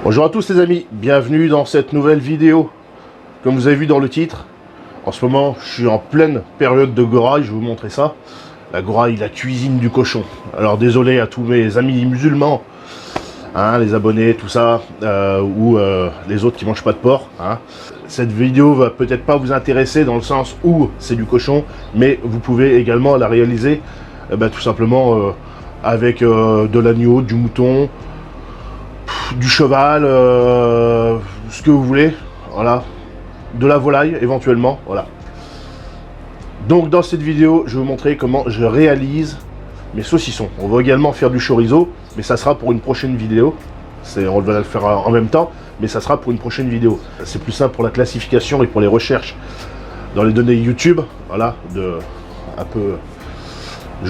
Bonjour à tous les amis, bienvenue dans cette nouvelle vidéo. Comme vous avez vu dans le titre, en ce moment je suis en pleine période de goraille, je vais vous montrer ça. La goraille, la cuisine du cochon. Alors désolé à tous mes amis musulmans, hein, les abonnés, tout ça, ou les autres qui mangent pas de porc. Hein. Cette vidéo va peut-être pas vous intéresser dans le sens où c'est du cochon, mais vous pouvez également la réaliser tout simplement avec de l'agneau, du mouton, du cheval, ce que vous voulez, voilà, de la volaille éventuellement, voilà. Donc dans cette vidéo, je vais vous montrer comment je réalise mes saucissons. On va également faire du chorizo, mais ça sera pour une prochaine vidéo. On va le faire en même temps, mais ça sera pour une prochaine vidéo. C'est plus simple pour la classification et pour les recherches dans les données YouTube, voilà, je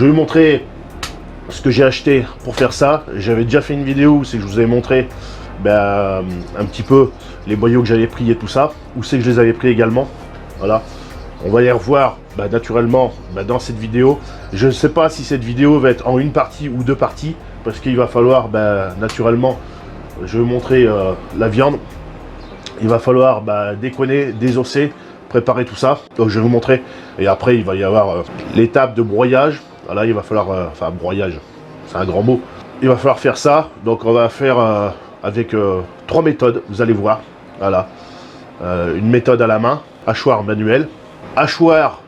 vais vous montrer ce que j'ai acheté pour faire ça. J'avais déjà fait une vidéo où c'est que je vous avais montré un petit peu les boyaux que j'avais pris et tout ça, où c'est que je les avais pris également, voilà. On va les revoir naturellement dans cette vidéo. Je ne sais pas si cette vidéo va être en une partie ou deux parties, parce qu'il va falloir naturellement, je vais vous montrer la viande, il va falloir déconner, désosser, préparer tout ça, donc je vais vous montrer, et après il va y avoir l'étape de broyage. Voilà, il va falloir, enfin broyage, c'est un grand mot. Il va falloir faire ça, donc on va faire avec trois méthodes, vous allez voir. Voilà, une méthode à la main, hachoir manuel, hachoir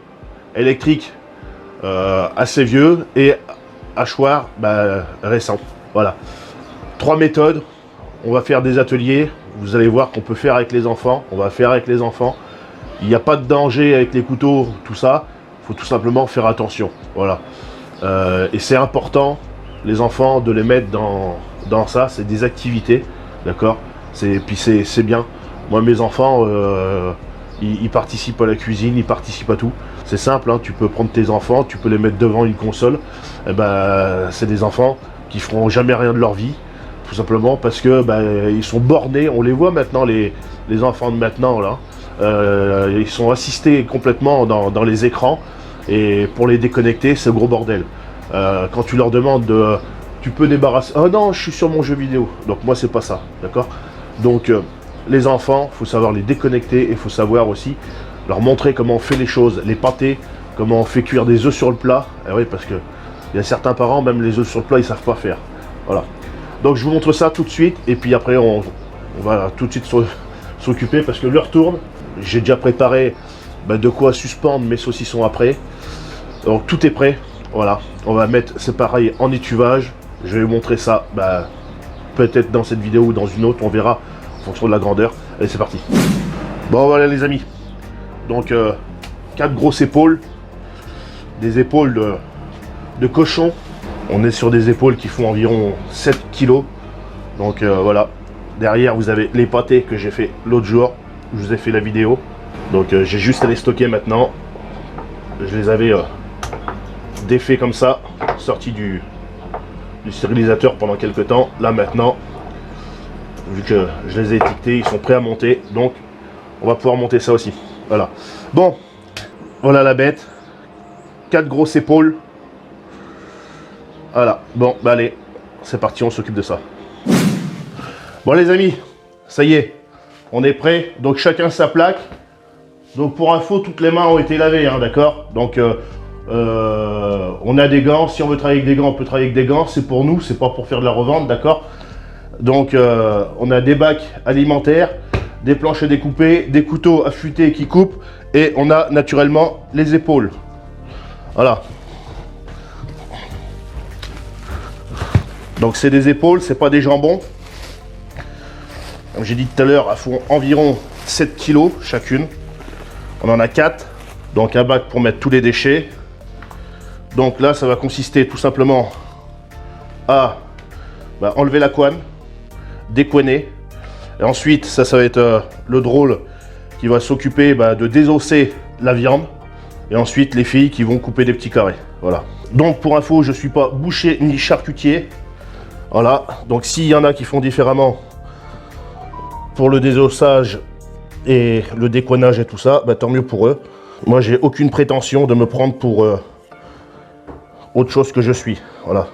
électrique assez vieux et hachoir récent. Voilà, trois méthodes. On va faire des ateliers, vous allez voir qu'on peut faire avec les enfants, on va faire avec les enfants. Il n'y a pas de danger avec les couteaux, tout ça. Il faut tout simplement faire attention. Voilà. Et c'est important, les enfants, de les mettre dans ça. C'est des activités, d'accord. Puis c'est bien. Moi, mes enfants, ils participent à la cuisine, ils participent à tout. C'est simple, hein, tu peux prendre tes enfants, tu peux les mettre devant une console. C'est des enfants qui feront jamais rien de leur vie. Tout simplement parce que ils sont bornés. On les voit maintenant, les enfants de maintenant, là. Ils sont assistés complètement dans les écrans, et pour les déconnecter c'est gros bordel. Quand tu leur demandes tu peux débarrasser, oh non je suis sur mon jeu vidéo, donc moi c'est pas ça, d'accord. Donc les enfants, faut savoir les déconnecter, et il faut savoir aussi leur montrer comment on fait les choses, les pâtés, comment on fait cuire des œufs sur le plat. Et oui, parce que il y a certains parents, même les œufs sur le plat ils savent pas faire. Voilà, donc je vous montre ça tout de suite, et puis après on va tout de suite s'occuper, parce que l'heure tourne. J'ai déjà préparé de quoi suspendre mes saucissons après. Donc tout est prêt. Voilà. On va mettre, c'est pareil, en étuvage. Je vais vous montrer ça peut-être dans cette vidéo ou dans une autre. On verra en fonction de la grandeur. Allez, c'est parti. Bon, voilà les amis. Donc 4 grosses épaules. Des épaules de cochon. On est sur des épaules qui font environ 7 kg. Donc voilà. Derrière, vous avez les pâtés que j'ai fait l'autre jour. Je vous ai fait la vidéo, donc j'ai juste à les stocker maintenant. Je les avais défaits comme ça, sortis du stérilisateur pendant quelques temps. Là maintenant, vu que je les ai étiquetés, ils sont prêts à monter, donc on va pouvoir monter ça aussi. Voilà, bon, voilà la bête, 4 grosses épaules. Voilà, bon allez, c'est parti, on s'occupe de ça. Bon les amis, ça y est, on est prêt, donc chacun sa plaque. Donc pour info, toutes les mains ont été lavées, hein, d'accord. Donc on a des gants, si on veut travailler avec des gants, on peut travailler avec des gants. C'est pour nous, c'est pas pour faire de la revente, d'accord. Donc on a des bacs alimentaires, des planches à découper, des couteaux affûtés qui coupent, et on a naturellement les épaules. Voilà. Donc c'est des épaules, c'est pas des jambons. Comme j'ai dit tout à l'heure, elles font environ 7 kg chacune. On en a 4. Donc un bac pour mettre tous les déchets. Donc là, ça va consister tout simplement à enlever la couenne, décoiner. Et ensuite, ça va être le drôle qui va s'occuper de désosser la viande. Et ensuite, les filles qui vont couper des petits carrés. Voilà. Donc pour info, je ne suis pas boucher ni charcutier. Voilà. Donc s'il y en a qui font différemment pour le désossage et le décoinage et tout ça, tant mieux pour eux. Moi, j'ai aucune prétention de me prendre pour autre chose que je suis. Voilà.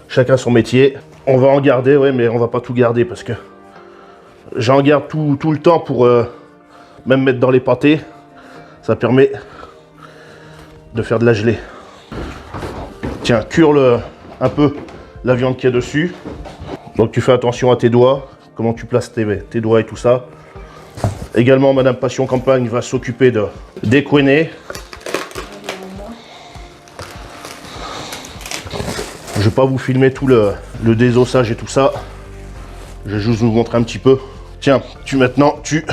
Chacun son métier. On va en garder, ouais, mais on va pas tout garder parce que J'en garde tout le temps pour même mettre dans les pâtés. Ça permet de faire de la gelée. Tiens, cure un peu la viande qu'il y a dessus. Donc tu fais attention à tes doigts, comment tu places tes doigts et tout ça. Également, Madame Passion Campagne va s'occuper de découiner. Je ne vais pas vous filmer tout le désossage et tout ça. Je vais juste vous montrer un petit peu. Tiens, maintenant tu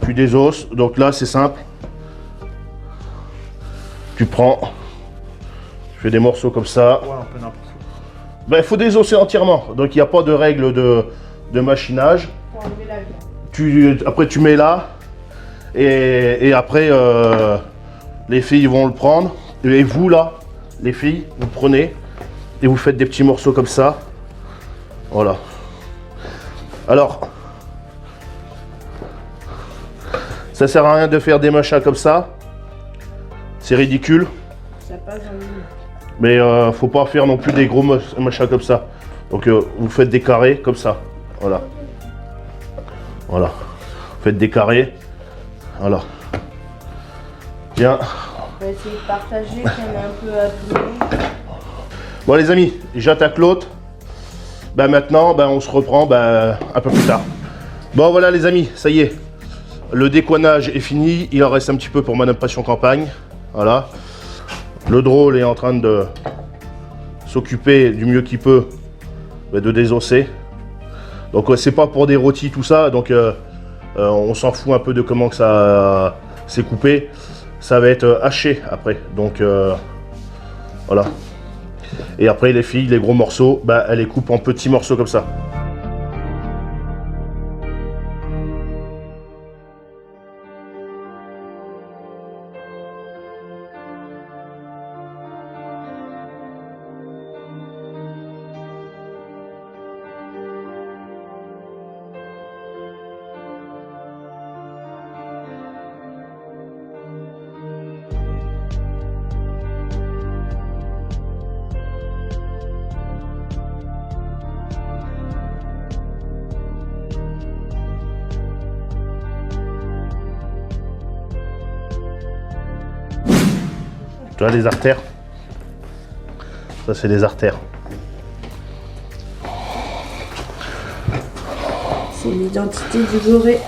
désosses. Donc là, c'est simple. Tu prends, tu fais des morceaux comme ça. Ouais, un peu n'importe quoi. Ben, il faut désosser entièrement. Donc il n'y a pas de règle de machinage. Pour enlever la viande. Après tu mets là. Et après les filles vont le prendre. Et vous là, les filles, vous prenez et vous faites des petits morceaux comme ça. Voilà. Alors, ça sert à rien de faire des machins comme ça. C'est ridicule. Ça passe dans le milieu. Mais faut pas faire non plus des gros machins comme ça. Donc vous faites des carrés comme ça. Voilà. Voilà. Vous faites des carrés. Voilà. Bien. On va essayer de partager, qu'il y en a un peu à tout le monde. Bon les amis, j'attaque l'autre. Ben maintenant, ben, on se reprend un peu plus tard. Bon voilà les amis, ça y est. Le décoinage est fini. Il en reste un petit peu pour Madame Passion Campagne. Voilà. Le drôle est en train de s'occuper du mieux qu'il peut de désosser. Donc c'est pas pour des rôtis tout ça. Donc on s'en fout un peu de comment que ça s'est coupé. Ça va être haché après. Donc voilà. Et après les filles, les gros morceaux, elles les coupent en petits morceaux comme ça. Tu vois les artères? Ça c'est des artères. C'est l'identité du goré.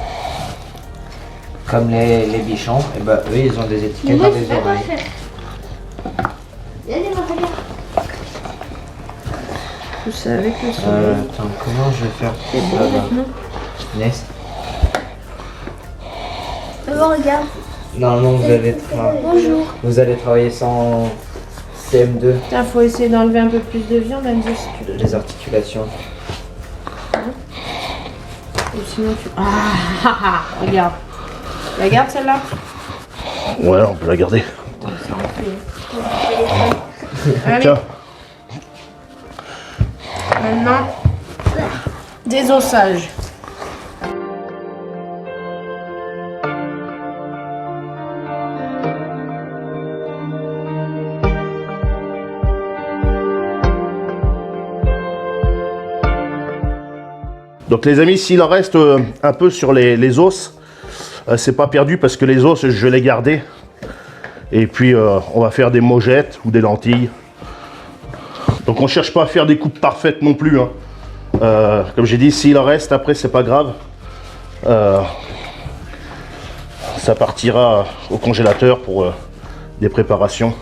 Comme les bichons, et ben eux ils ont des étiquettes dans les oreilles. Tout ça avec le soleil. Attends, comment je vais faire C'est bon maintenant. Inès. Regarde. Normalement Bonjour. vous allez travailler sans CM2, Putain, faut essayer d'enlever un peu plus de viande, Anne, si tu le les articulations. Ou sinon tu. Regarde. Regarde celle-là. Ouais, on peut la garder. Allez, Tiens. maintenant, désossage. Donc les amis, s'il en reste un peu sur les os, c'est pas perdu parce que les os, je les gardais. Et puis on va faire des mogettes ou des lentilles. Donc on cherche pas à faire des coupes parfaites non plus. Hein. Comme j'ai dit, s'il en reste après, c'est pas grave. Ça partira au congélateur pour des préparations.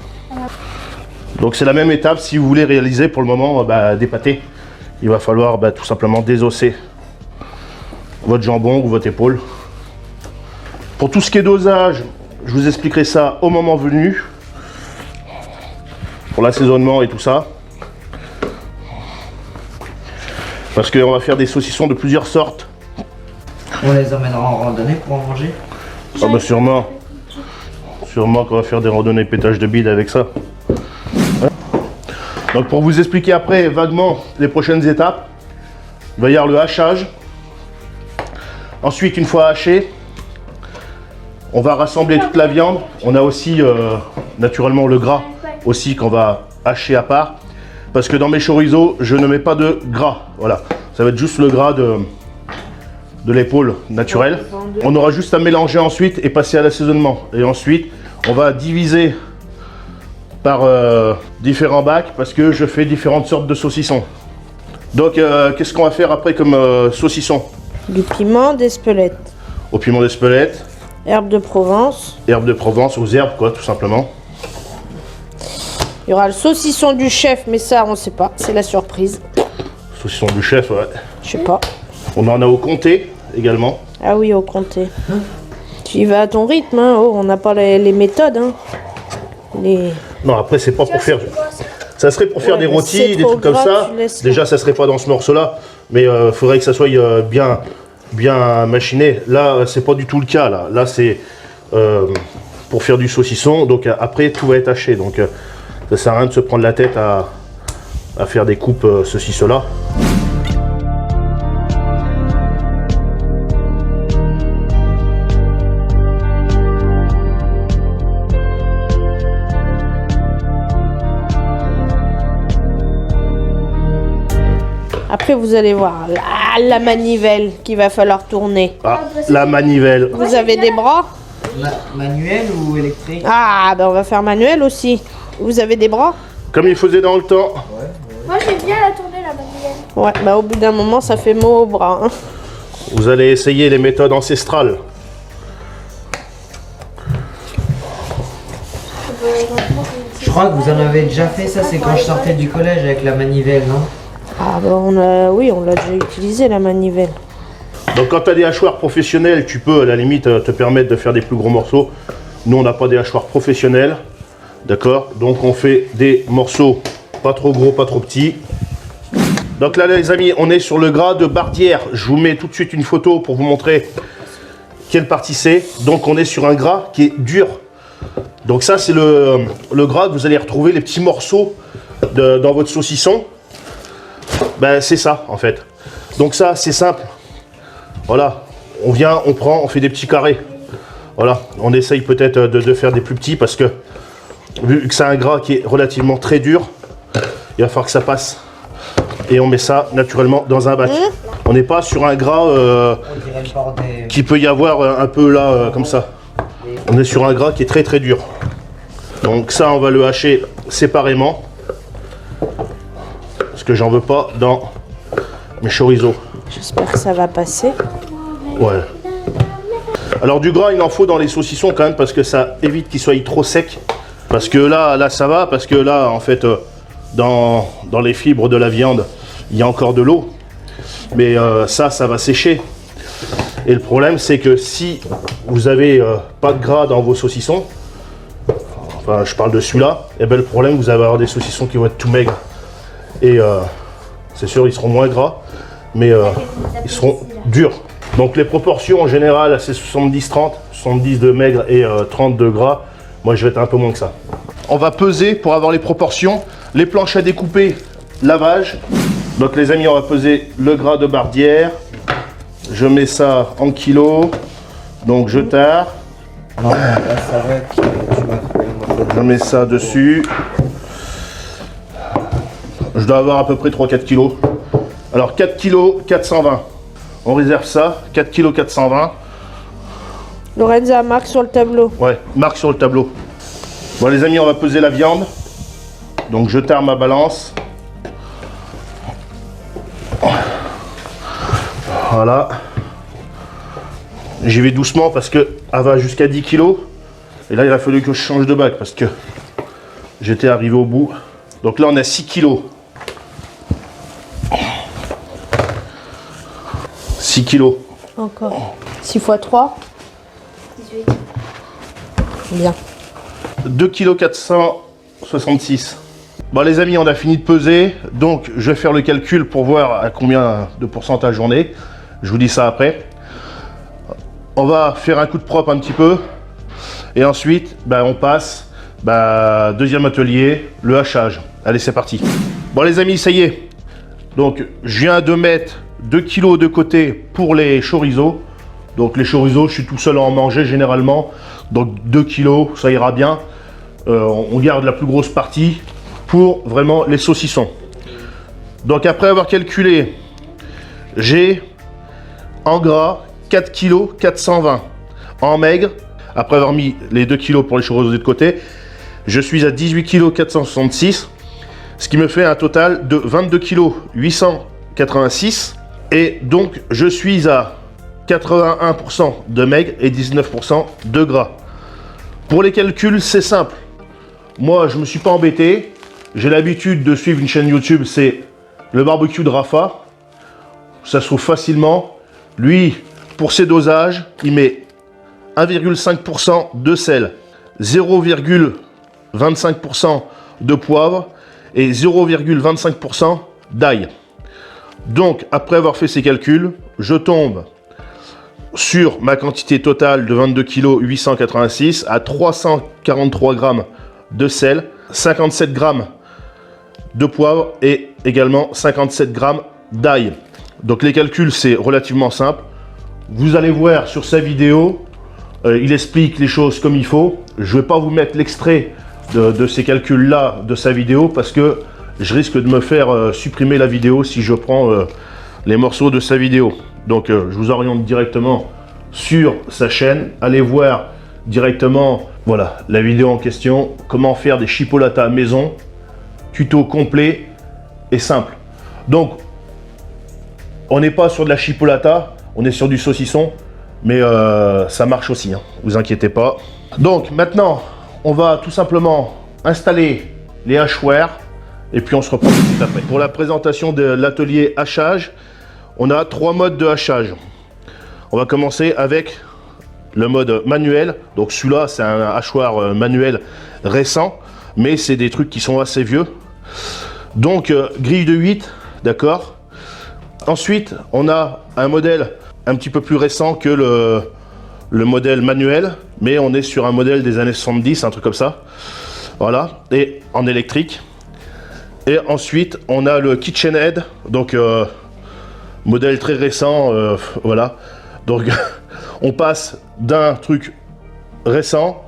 Donc c'est la même étape si vous voulez réaliser pour le moment des pâtés. Il va falloir tout simplement désosser votre jambon ou votre épaule. Pour tout ce qui est dosage, je vous expliquerai ça au moment venu. Pour l'assaisonnement et tout ça. Parce qu'on va faire des saucissons de plusieurs sortes. On les emmènera en randonnée pour en manger. Ah bah sûrement. Sûrement qu'on va faire des randonnées pétage de bide avec ça. Donc pour vous expliquer après vaguement les prochaines étapes, il va y avoir le hachage. Ensuite, une fois haché, on va rassembler toute la viande. On a aussi naturellement le gras aussi qu'on va hacher à part. Parce que dans mes chorizo, je ne mets pas de gras. Voilà, ça va être juste le gras de l'épaule naturelle. On aura juste à mélanger ensuite et passer à l'assaisonnement. Et ensuite, on va diviser par différents bacs parce que je fais différentes sortes de saucissons. Donc, qu'est-ce qu'on va faire après comme saucisson? Du piment d'Espelette. Au piment d'Espelette. Herbe de Provence. Herbe de Provence, aux herbes quoi, tout simplement. Il y aura le saucisson du chef, mais ça, on sait pas. C'est la surprise. Saucisson du chef, ouais. Je sais pas. On en a au comté également. Ah oui, au comté. Tu y vas à ton rythme, hein. Oh, on n'a pas les méthodes, hein. Non, après, c'est pas pour faire... Ça serait pour faire des rôtis, des trucs comme ça. Déjà, ça serait pas dans ce morceau-là. Mais il faudrait que ça soit bien machiné. Là, c'est pas du tout le cas. Là c'est pour faire du saucisson. Donc après, tout va être haché. Donc ça sert à rien de se prendre la tête à faire des coupes ceci, cela. Après, vous allez voir la manivelle qu'il va falloir tourner. Ah, la manivelle. Vous avez des bras? Manuel ou électrique? Ah, ben on va faire manuel aussi. Vous avez des bras? Comme il faisait dans le temps. Moi j'aime bien la tourner la manivelle. Ouais, bah au bout d'un moment, ça fait mot au bras. Hein. Vous allez essayer les méthodes ancestrales. Je crois que vous en avez déjà fait ça, c'est quand je sortais du collège avec la manivelle, non? Ah bah oui, on l'a déjà utilisé la manivelle. Donc quand tu as des hachoirs professionnels, tu peux à la limite te permettre de faire des plus gros morceaux. Nous, on n'a pas des hachoirs professionnels. D'accord? Donc on fait des morceaux pas trop gros, pas trop petits. Donc là les amis, on est sur le gras de Bardière. Je vous mets tout de suite une photo pour vous montrer quelle partie c'est. Donc on est sur un gras qui est dur. Donc ça c'est le gras que vous allez retrouver, les petits morceaux dans votre saucisson. Ben c'est ça en fait. Donc ça c'est simple. Voilà, on vient, on prend, on fait des petits carrés. Voilà, on essaye peut-être de faire des plus petits parce que vu que c'est un gras qui est relativement très dur, il va falloir que ça passe. Et on met ça naturellement dans un bac. On n'est pas sur un gras qui peut y avoir un peu là, comme ça. On est sur un gras qui est très très dur. Donc ça, on va le hacher séparément. Parce que j'en veux pas dans mes chorizo. J'espère que ça va passer. Ouais. Alors du gras, il en faut dans les saucissons quand même parce que ça évite qu'il soit trop sec. Parce que là ça va, parce que là, en fait, dans les fibres de la viande, il y a encore de l'eau. Mais ça va sécher. Et le problème, c'est que si vous avez pas de gras dans vos saucissons, enfin, je parle de celui-là, et ben le problème, vous allez avoir des saucissons qui vont être tout maigres. Et c'est sûr, ils seront moins gras, mais ils seront durs. Donc les proportions en général, c'est 70-30, 70 de maigre et 30 de gras. Moi, je vais être un peu moins que ça. On va peser pour avoir les proportions. Les planches à découper, lavage. Donc les amis, on va peser le gras de Bardière. Je mets ça en kilos. Donc je tare. Non, là, ça va, tu m'as trouvé le morceau de- Je mets ça dessus. Je dois avoir à peu près 3-4 kilos. Alors 4 kilos, 420. On réserve ça. 4 kilos, 420. Lorenza, marque sur le tableau. Ouais, marque sur le tableau. Bon les amis, on va peser la viande. Donc je tare ma balance. Voilà. J'y vais doucement parce que elle va jusqu'à 10 kg. Et là, il a fallu que je change de bac parce que j'étais arrivé au bout. Donc là, on a 6 kg. 6 kg. Encore. 6 x 3. 18. Bien. 2 kg 466. Bon les amis, on a fini de peser. Donc, je vais faire le calcul pour voir à combien de pourcentage on est. Je vous dis ça après. On va faire un coup de propre un petit peu. Et ensuite, on passe. Deuxième atelier, le hachage. Allez, c'est parti. Bon les amis, ça y est. Donc, je viens de mettre 2 kg de côté pour les chorizo. Donc les chorizo, je suis tout seul à en manger généralement. Donc 2 kg, ça ira bien. On garde la plus grosse partie pour vraiment les saucissons. Donc après avoir calculé, j'ai En gras, 4 kg 420. En maigre, après avoir mis les 2 kg pour les chevaux de côté, je suis à 18 kg 466. Ce qui me fait un total de 22 kg 886. Et donc, je suis à 81% de maigre et 19% de gras. Pour les calculs, c'est simple. Moi, je ne me suis pas embêté. J'ai l'habitude de suivre une chaîne YouTube, c'est le barbecue de Rafa. Ça se trouve facilement. Lui, pour ses dosages, il met 1,5% de sel, 0,25% de poivre et 0,25% d'ail. Donc, après avoir fait ces calculs, je tombe sur ma quantité totale de 22 kg 886 à 343 g de sel, 57 g de poivre et également 57 g d'ail. Donc les calculs, c'est relativement simple. Vous allez voir sur sa vidéo, il explique les choses comme il faut. Je ne vais pas vous mettre l'extrait de ces calculs-là de sa vidéo parce que je risque de me faire supprimer la vidéo si je prends les morceaux de sa vidéo. Donc je vous oriente directement sur sa chaîne. Allez voir directement voilà, la vidéo en question. Comment faire des chipolatas maison. Tuto complet et simple. Donc, on n'est pas sur de la chipolata, on est sur du saucisson. Mais ça marche aussi, hein, vous inquiétez pas. Donc maintenant, on va tout simplement installer les hachoirs. Et puis on se reprend tout de suite après. Pour la présentation de l'atelier hachage, on a 3 modes de hachage. On va commencer avec le mode manuel. Donc celui-là, c'est un hachoir manuel récent, mais c'est des trucs qui sont assez vieux. Donc grille de 8, d'accord. Ensuite, on a un modèle un petit peu plus récent que le modèle manuel, mais on est sur un modèle des années 70, un truc comme ça. Voilà, et en électrique. Et ensuite, on a le KitchenAid, donc modèle très récent, voilà. Donc, on passe d'un truc récent,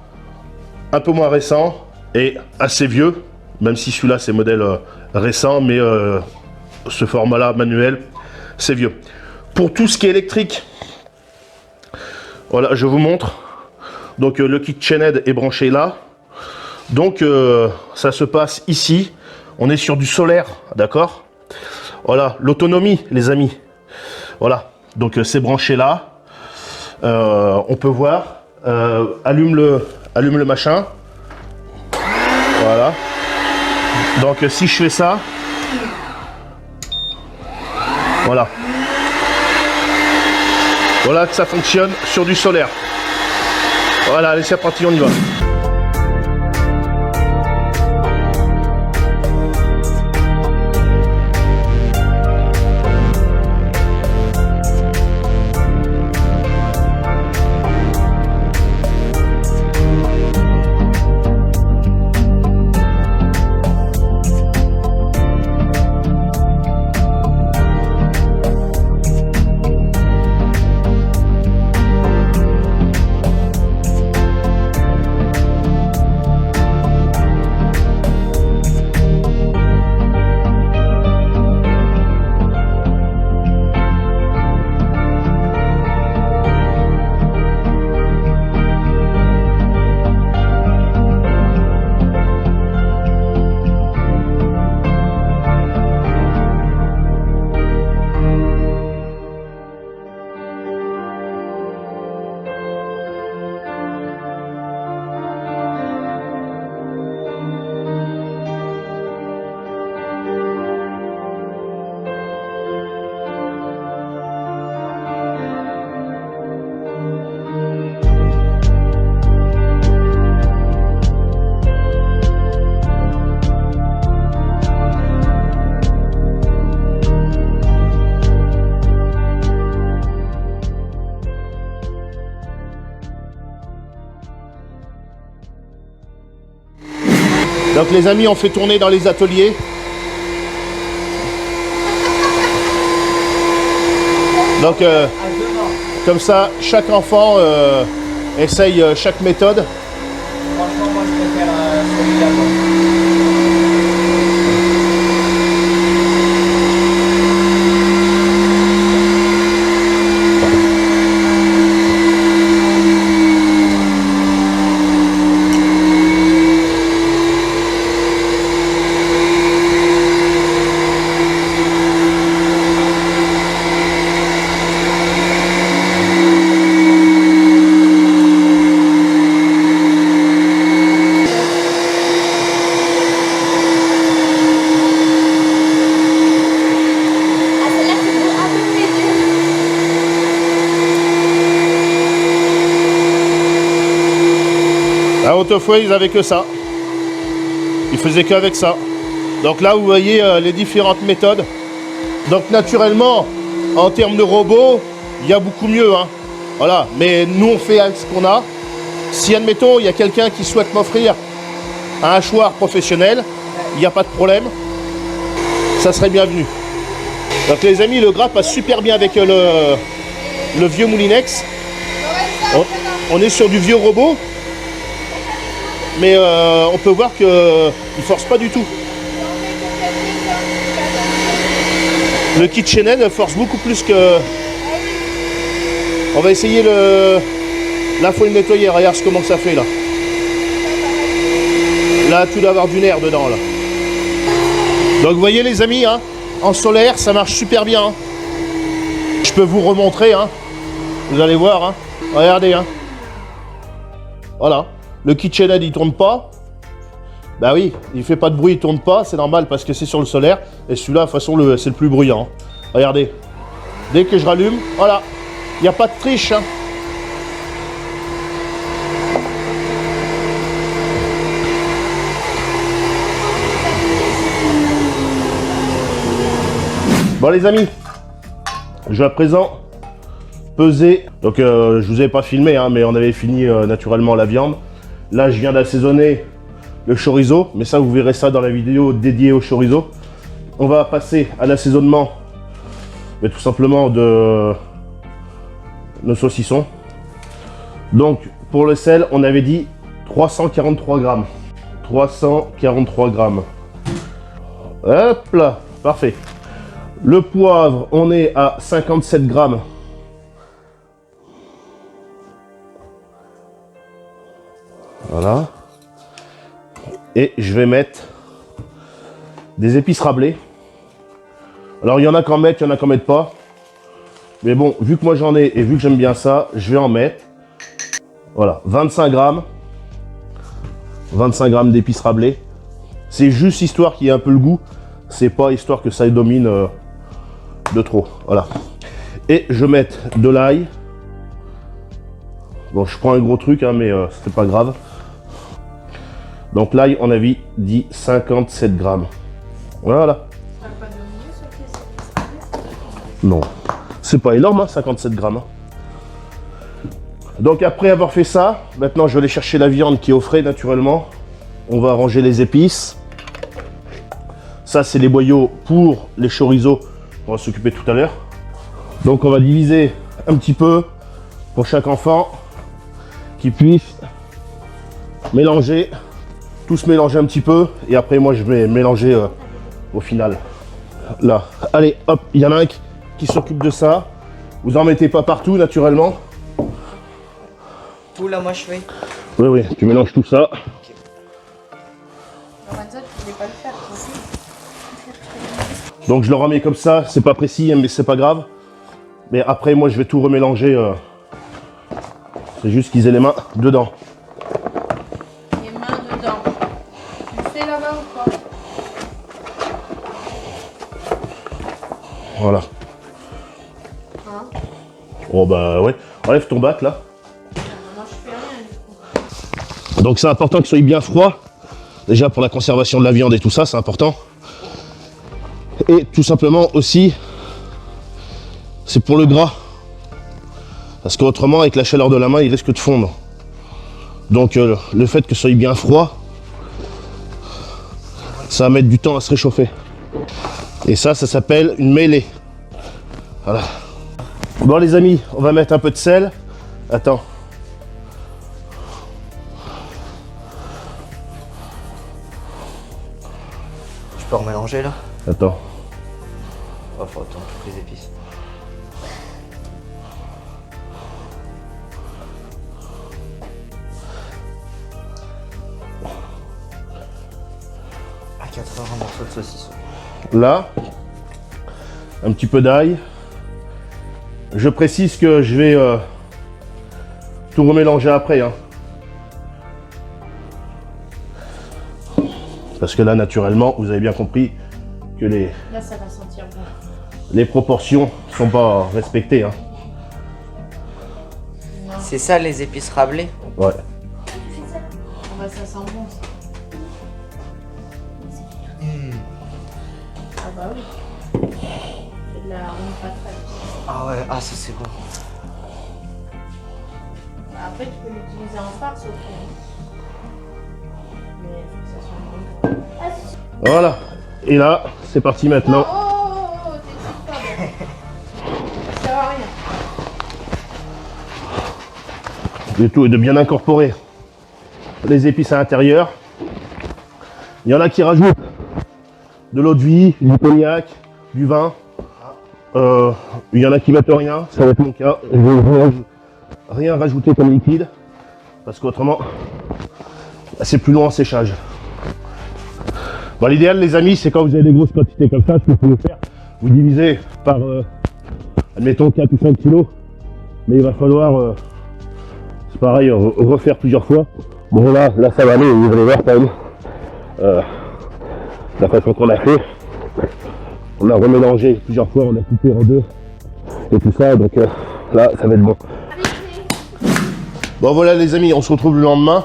un peu moins récent et assez vieux, même si celui-là c'est modèle récent, mais ce format-là manuel, c'est vieux. Pour tout ce qui est électrique, voilà, je vous montre. Donc, le KitchenAid est branché là. Donc, ça se passe ici. On est sur du solaire, d'accord? Voilà, l'autonomie, les amis. Voilà, donc c'est branché là. On peut voir. Allume le machin. Voilà. Donc si je fais ça, voilà. Voilà que ça fonctionne sur du solaire. Voilà, allez, c'est parti, on y va. Donc les amis, on fait tourner dans les ateliers. Donc comme ça, chaque enfant essaye chaque méthode. Franchement, moi je préfère celui d'avant. Autrefois, ils avaient que ça. Ils faisaient qu'avec ça. Donc là, vous voyez les différentes méthodes. Donc naturellement, en termes de robots, il y a beaucoup mieux. Hein. Voilà. Mais nous, on fait avec ce qu'on a. Si, admettons, il y a quelqu'un qui souhaite m'offrir un hachoir professionnel, il n'y a pas de problème. Ça serait bienvenu. Donc les amis, le gras passe super bien avec le vieux Moulinex. On est sur du vieux robot. Mais on peut voir qu'il ne force pas du tout. Le KitchenAid force beaucoup plus que... On va essayer la foile nettoyée. Regarde comment ça fait là. Là, tu dois avoir du nerf dedans là. Donc vous voyez les amis, hein, en solaire, ça marche super bien. Hein. Je peux vous remontrer. Hein. Vous allez voir. Hein. Regardez. Hein. Voilà. Le KitchenAid il tourne pas. Bah oui, il fait pas de bruit, il tourne pas, c'est normal parce que c'est sur le solaire. Et celui-là, de toute façon, c'est le plus bruyant. Regardez. Dès que je rallume, voilà. Il n'y a pas de triche. Hein. Bon les amis, je vais à présent peser. Donc je vous ai pas filmé, hein, mais on avait fini naturellement la viande. Là, je viens d'assaisonner le chorizo, mais ça, vous verrez ça dans la vidéo dédiée au chorizo. On va passer à l'assaisonnement, mais tout simplement de nos saucissons. Donc, pour le sel, on avait dit 343 grammes. 343 grammes. Hop là, parfait. Le poivre, on est à 57 grammes. Voilà. Et je vais mettre des épices rablées. Alors il y en a qui en mettent, il y en a qui en mettent pas. Mais bon, vu que moi j'en ai et vu que j'aime bien ça, je vais en mettre. Voilà, 25 grammes. 25 grammes d'épices rablées. C'est juste histoire qu'il y ait un peu le goût. C'est pas histoire que ça domine de trop. Voilà. Et je vais mettre de l'ail. Bon, je prends un gros truc, hein, mais c'est pas grave. Donc l'ail, on avait dit 57 grammes. Voilà. Non, c'est pas énorme, hein, 57 grammes. Hein. Donc après avoir fait ça, maintenant je vais aller chercher la viande qui est au frais naturellement. On va ranger les épices. Ça, c'est les boyaux pour les chorizo. On va s'occuper tout à l'heure. Donc on va diviser un petit peu pour chaque enfant qui puisse mélanger. Tous mélanger un petit peu et après moi je vais mélanger au final là. Allez hop, il y en a un qui s'occupe de ça. Vous en mettez pas partout naturellement. Tout là moi je fais. Oui, tu mélanges tout ça. Okay. Donc je le remets comme ça, c'est pas précis mais c'est pas grave. Mais après moi je vais tout remélanger. C'est juste qu'ils aient les mains dedans. Voilà. Hein? Oh bah ouais. Enlève ton bac là. Non, je fais rien du coup. Donc c'est important qu'il soit bien froid. Déjà pour la conservation de la viande et tout ça, c'est important. Et tout simplement aussi, c'est pour le gras. Parce qu'autrement, avec la chaleur de la main, il risque de fondre. Donc le fait que ce soit bien froid, ça va mettre du temps à se réchauffer. Et ça s'appelle une mêlée. Voilà. Bon les amis, on va mettre un peu de sel. Attends. Je peux remélanger là? Attends. Oh, faut attendre toutes les épices. À 4 heures un morceau de saucisson. Là, un petit peu d'ail. Je précise que je vais tout remélanger après. Hein. Parce que là, naturellement, vous avez bien compris que Là, ça va sentir bon. les proportions ne sont pas respectées. Hein. C'est ça les épices rablées? Ouais. On ça sent bon ça. Ah bah oui. C'est de la ronde patate. Ah ouais, ah ça c'est bon. Après, tu peux l'utiliser en farce au fond. Mais il faut que ça soit bon. Ah, si. Voilà. Et là, c'est parti maintenant. Oh, t'excites pas bien. Ça sert à rien. Du tout, et de bien incorporer les épices à l'intérieur. Il y en a qui rajoutent de l'eau de vie, du cognac, du vin. Il y en a qui mettent rien, ça va être mon cas. Je vais rien rajouter comme liquide parce qu'autrement c'est plus long en séchage. Bon, l'idéal les amis, c'est quand vous avez des grosses quantités comme ça, ce que vous pouvez faire, vous divisez par admettons 4 ou 5 kilos, mais il va falloir c'est pareil, refaire plusieurs fois. Bon là ça va aller, vous allez voir quand même la façon qu'on a fait. On a remélangé plusieurs fois, on a coupé en deux et tout ça, donc là ça va être bon. Bon voilà les amis, on se retrouve le lendemain.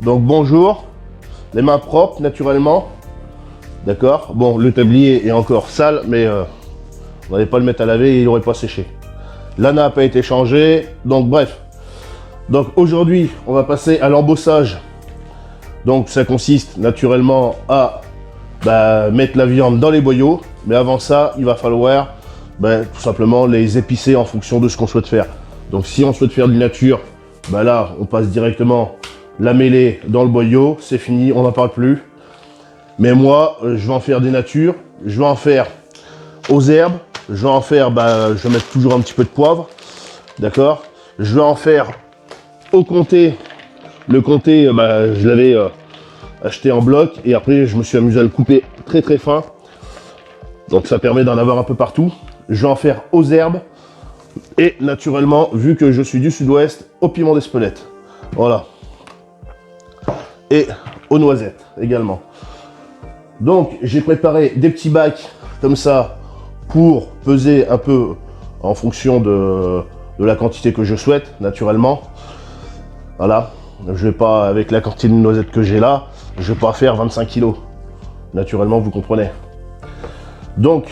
Donc bonjour, les mains propres naturellement. D'accord, bon le tablier est encore sale, mais on n'allait pas le mettre à laver et il n'aurait pas séché. L'ANA n'a pas été changé, donc bref. Donc aujourd'hui on va passer à l'embossage. Donc ça consiste naturellement à mettre la viande dans les boyaux, mais avant ça il va falloir tout simplement les épicer en fonction de ce qu'on souhaite faire. Donc si on souhaite faire du nature, là on passe directement la mêlée dans le boyau, c'est fini, on n'en parle plus. Mais moi je vais en faire des natures, je vais en faire aux herbes, je vais en faire, je vais mettre toujours un petit peu de poivre, d'accord. Je vais en faire au comté, le comté je l'avais acheté en bloc et après je me suis amusé à le couper très très fin. Donc ça permet d'en avoir un peu partout. Je vais en faire aux herbes et naturellement, vu que je suis du sud-ouest, au piment d'Espelette. Voilà. Et aux noisettes également. Donc j'ai préparé des petits bacs comme ça pour peser un peu en fonction de la quantité que je souhaite naturellement. Voilà. Je vais pas, avec la quantité de noisettes que j'ai là, je vais pas faire 25 kg. Naturellement, vous comprenez. Donc,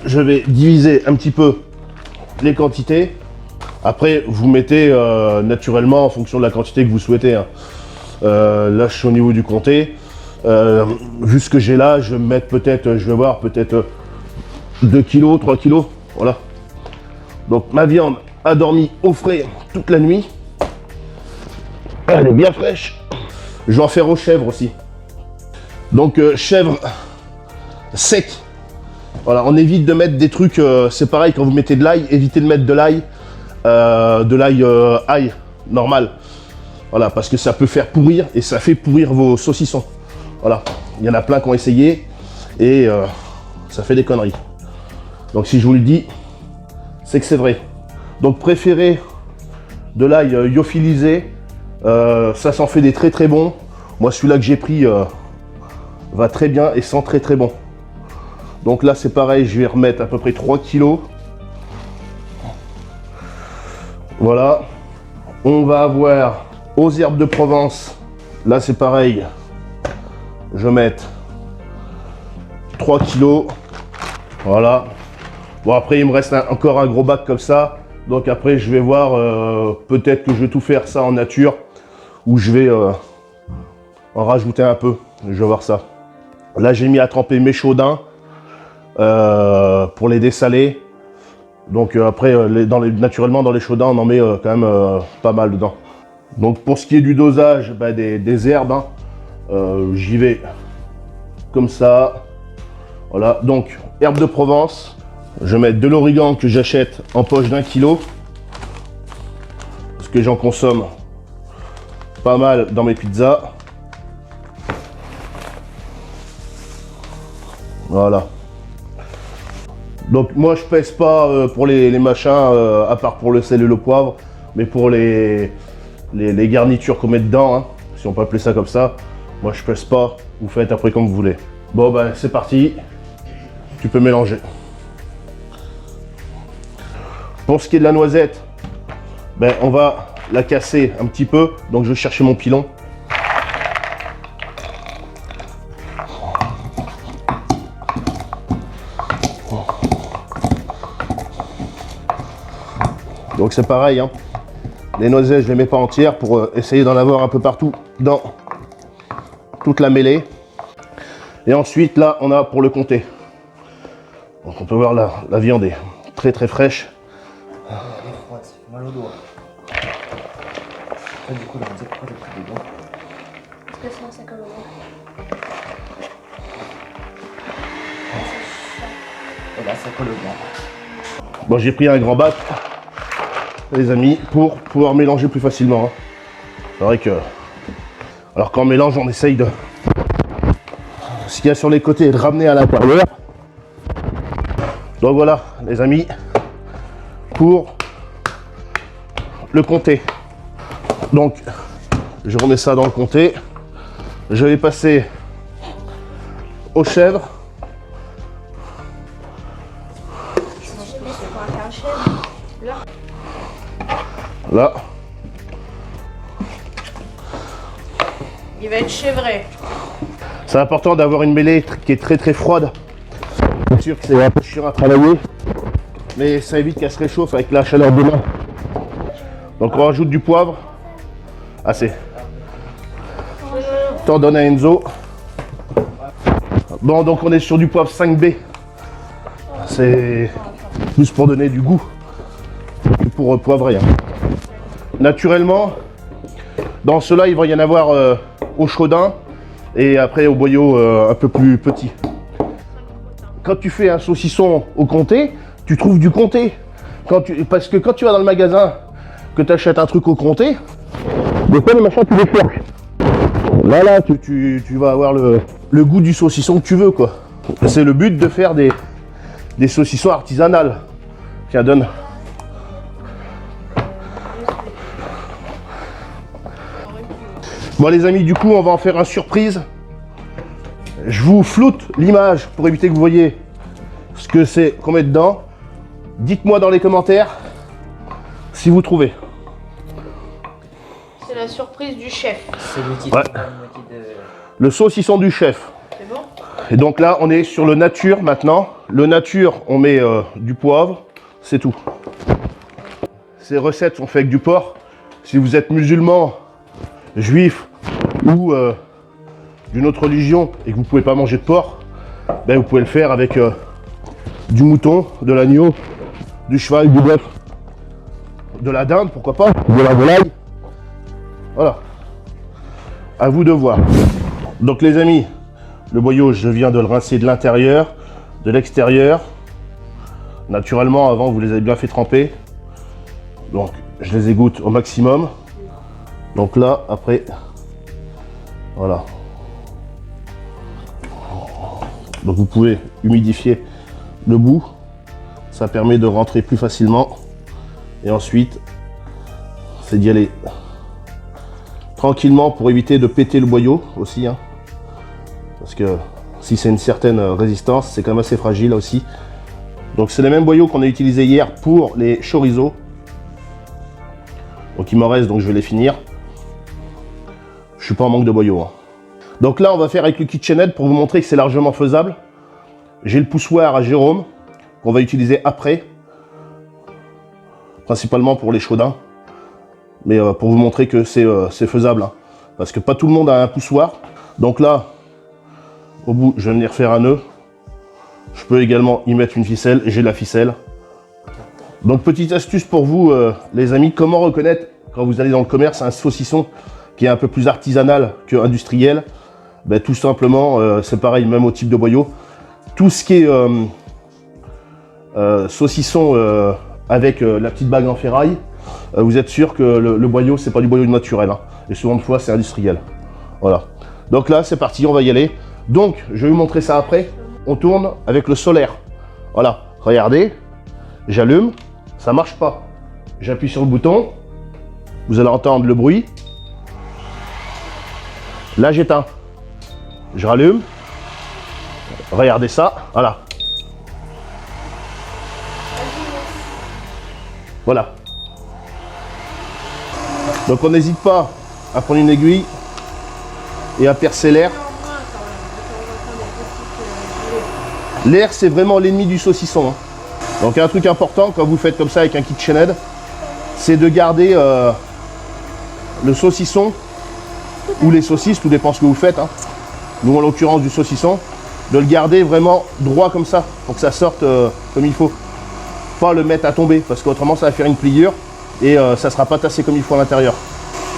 je vais diviser un petit peu les quantités. Après, vous mettez naturellement en fonction de la quantité que vous souhaitez. Hein. Là, je suis au niveau du comté. Vu ce que j'ai là, je vais mettre peut-être, je vais voir peut-être 2 kg, 3 kg. Voilà. Donc, ma viande a dormi au frais toute la nuit. Elle est bien fraîche. Je vais en faire aux chèvres aussi. Donc chèvre sec. Voilà, on évite de mettre des trucs. C'est pareil quand vous mettez de l'ail, évitez de mettre de l'ail, ail normal. Voilà, parce que ça peut faire pourrir et ça fait pourrir vos saucissons. Voilà, il y en a plein qui ont essayé et ça fait des conneries. Donc si je vous le dis, c'est que c'est vrai. Donc préférez de l'ail lyophilisé. Ça s'en fait des très très bons. Moi celui-là que j'ai pris va très bien et sent très très bon. Donc là c'est pareil, je vais remettre à peu près 3 kg. Voilà. On va avoir aux herbes de Provence. Là c'est pareil. Je vais mettre 3 kg. Voilà. Bon après il me reste encore un gros bac comme ça. Donc après je vais voir, peut-être que je vais tout faire ça en nature. Ou je vais en rajouter un peu. Je vais voir ça. Là j'ai mis à tremper mes chaudins pour les dessaler. Donc après naturellement dans les chaudins on en met quand même pas mal dedans. Donc pour ce qui est du dosage des herbes, hein, j'y vais comme ça. Voilà, donc herbes de Provence. Je vais mettre de l'origan que j'achète en poche d'1 kg. Parce que j'en consomme pas mal dans mes pizzas. Voilà. Donc moi je pèse pas pour les machins, à part pour le sel et le poivre, mais pour les garnitures qu'on met dedans, hein, si on peut appeler ça comme ça, moi je pèse pas, vous faites après comme vous voulez. Bon c'est parti, tu peux mélanger. Pour ce qui est de la noisette, on va la casser un petit peu, donc je vais chercher mon pilon. Donc c'est pareil, hein. Les noisettes je les mets pas entières pour essayer d'en avoir un peu partout dans toute la mêlée. Et ensuite là on a pour le comté. Donc on peut voir la viande est très très fraîche. Elle est froide, ça fait mal au doigt. Du coup, Lorenzo, pourquoi t'as pris dedans? Parce que sinon ça colle au doigt. Et là, ça colle au doigt. Bon, j'ai pris un grand bac, les amis, pour pouvoir mélanger plus facilement. Hein. C'est vrai que... Alors quand on mélange, on essaye de... Ce qu'il y a sur les côtés est de ramener à l'intérieur. Donc voilà, les amis, pour le comté. Donc, je remets ça dans le comté. Je vais passer aux chèvres. Là. Il va être chèvré. C'est important d'avoir une mêlée qui est très très froide. C'est sûr que c'est un peu chiant à travailler, mais ça évite qu'elle se réchauffe avec la chaleur de main. Donc on rajoute du poivre. Assez. T'en donnes à Enzo. Bon, donc on est sur du poivre 5B. C'est plus pour donner du goût que pour poivrer. Hein. Naturellement, dans cela, il va y en avoir au chaudin et après au boyau un peu plus petit. Quand tu fais un saucisson au comté, tu trouves du comté. Parce que quand tu vas dans le magasin, que tu achètes un truc au comté, des fois les machins tu les fourches. Là, tu vas avoir le goût du saucisson que tu veux, quoi. C'est le but de faire des saucissons artisanales. Tiens, donne. Bon les amis, du coup on va en faire un surprise. Je vous floute l'image pour éviter que vous voyez ce que c'est qu'on met dedans. Dites-moi dans les commentaires si vous trouvez. C'est la surprise du chef. C'est l'outil Ouais. de... Le saucisson du chef. C'est bon? Et donc là on est sur le nature maintenant. Le nature, on met du poivre, c'est tout. Ces recettes sont faites avec du porc. Si vous êtes musulman, juif ou d'une autre religion et que vous ne pouvez pas manger de porc, ben vous pouvez le faire avec du mouton, de l'agneau, du cheval, du bœuf, de la dinde, pourquoi pas, de la volaille. Voilà. À vous de voir. Donc les amis, le boyau, je viens de le rincer de l'intérieur, de l'extérieur. Naturellement, avant, vous les avez bien fait tremper. Donc, je les égoutte au maximum. Donc là, après, voilà. Donc vous pouvez humidifier le bout. Ça permet de rentrer plus facilement. Et ensuite, c'est d'y aller tranquillement pour éviter de péter le boyau aussi. Hein. Parce que si c'est une certaine résistance, c'est quand même assez fragile aussi. Donc c'est les mêmes boyaux qu'on a utilisés hier pour les chorizo. Donc il m'en reste, donc je vais les finir. Je suis pas en manque de boyaux. Hein. Donc là, on va faire avec le KitchenAid pour vous montrer que c'est largement faisable. J'ai le poussoir à Jérôme qu'on va utiliser après, principalement pour les chaudins, mais pour vous montrer que c'est faisable, hein. Parce que pas tout le monde a un poussoir. Donc là, au bout, je vais venir faire un nœud. Je peux également y mettre une ficelle, et j'ai la ficelle. Donc petite astuce pour vous, les amis, comment reconnaître quand vous allez dans le commerce un saucisson qui est un peu plus artisanal que industriel. Ben, tout simplement, c'est pareil, même au type de boyau. Tout ce qui est saucisson avec la petite bague en ferraille, vous êtes sûr que le boyau, c'est pas du boyau naturel. Hein. Et souvent de fois, c'est industriel. Voilà. Donc là, c'est parti, on va y aller. Donc, je vais vous montrer ça après. On tourne avec le solaire. Voilà, regardez. J'allume, ça marche pas. J'appuie sur le bouton. Vous allez entendre le bruit. Là, j'éteins. Je rallume. Regardez ça. Voilà. Voilà. Donc on n'hésite pas à prendre une aiguille et à percer l'air. L'air, c'est vraiment l'ennemi du saucisson. Hein. Donc un truc important quand vous faites comme ça avec un KitchenAid, c'est de garder le saucisson ou les saucisses, tout dépend ce que vous faites. Hein. Nous en l'occurrence du saucisson, de le garder vraiment droit comme ça, pour que ça sorte comme il faut. Pas le mettre à tomber, parce qu'autrement ça va faire une pliure et ça ne sera pas tassé comme il faut à l'intérieur.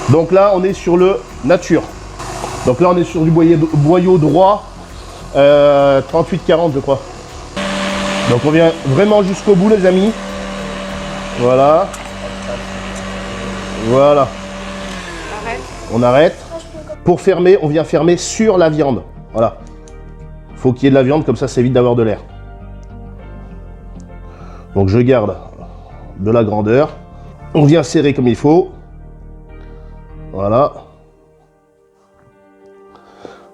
Donc là on est sur le nature. Donc là on est sur du boyau droit, 38-40 je crois. Donc on vient vraiment jusqu'au bout les amis. Voilà. Voilà. On arrête. Pour fermer, on vient fermer sur la viande. Voilà. Faut qu'il y ait de la viande, comme ça évite d'avoir de l'air. Donc je garde de la grandeur. On vient serrer comme il faut. Voilà.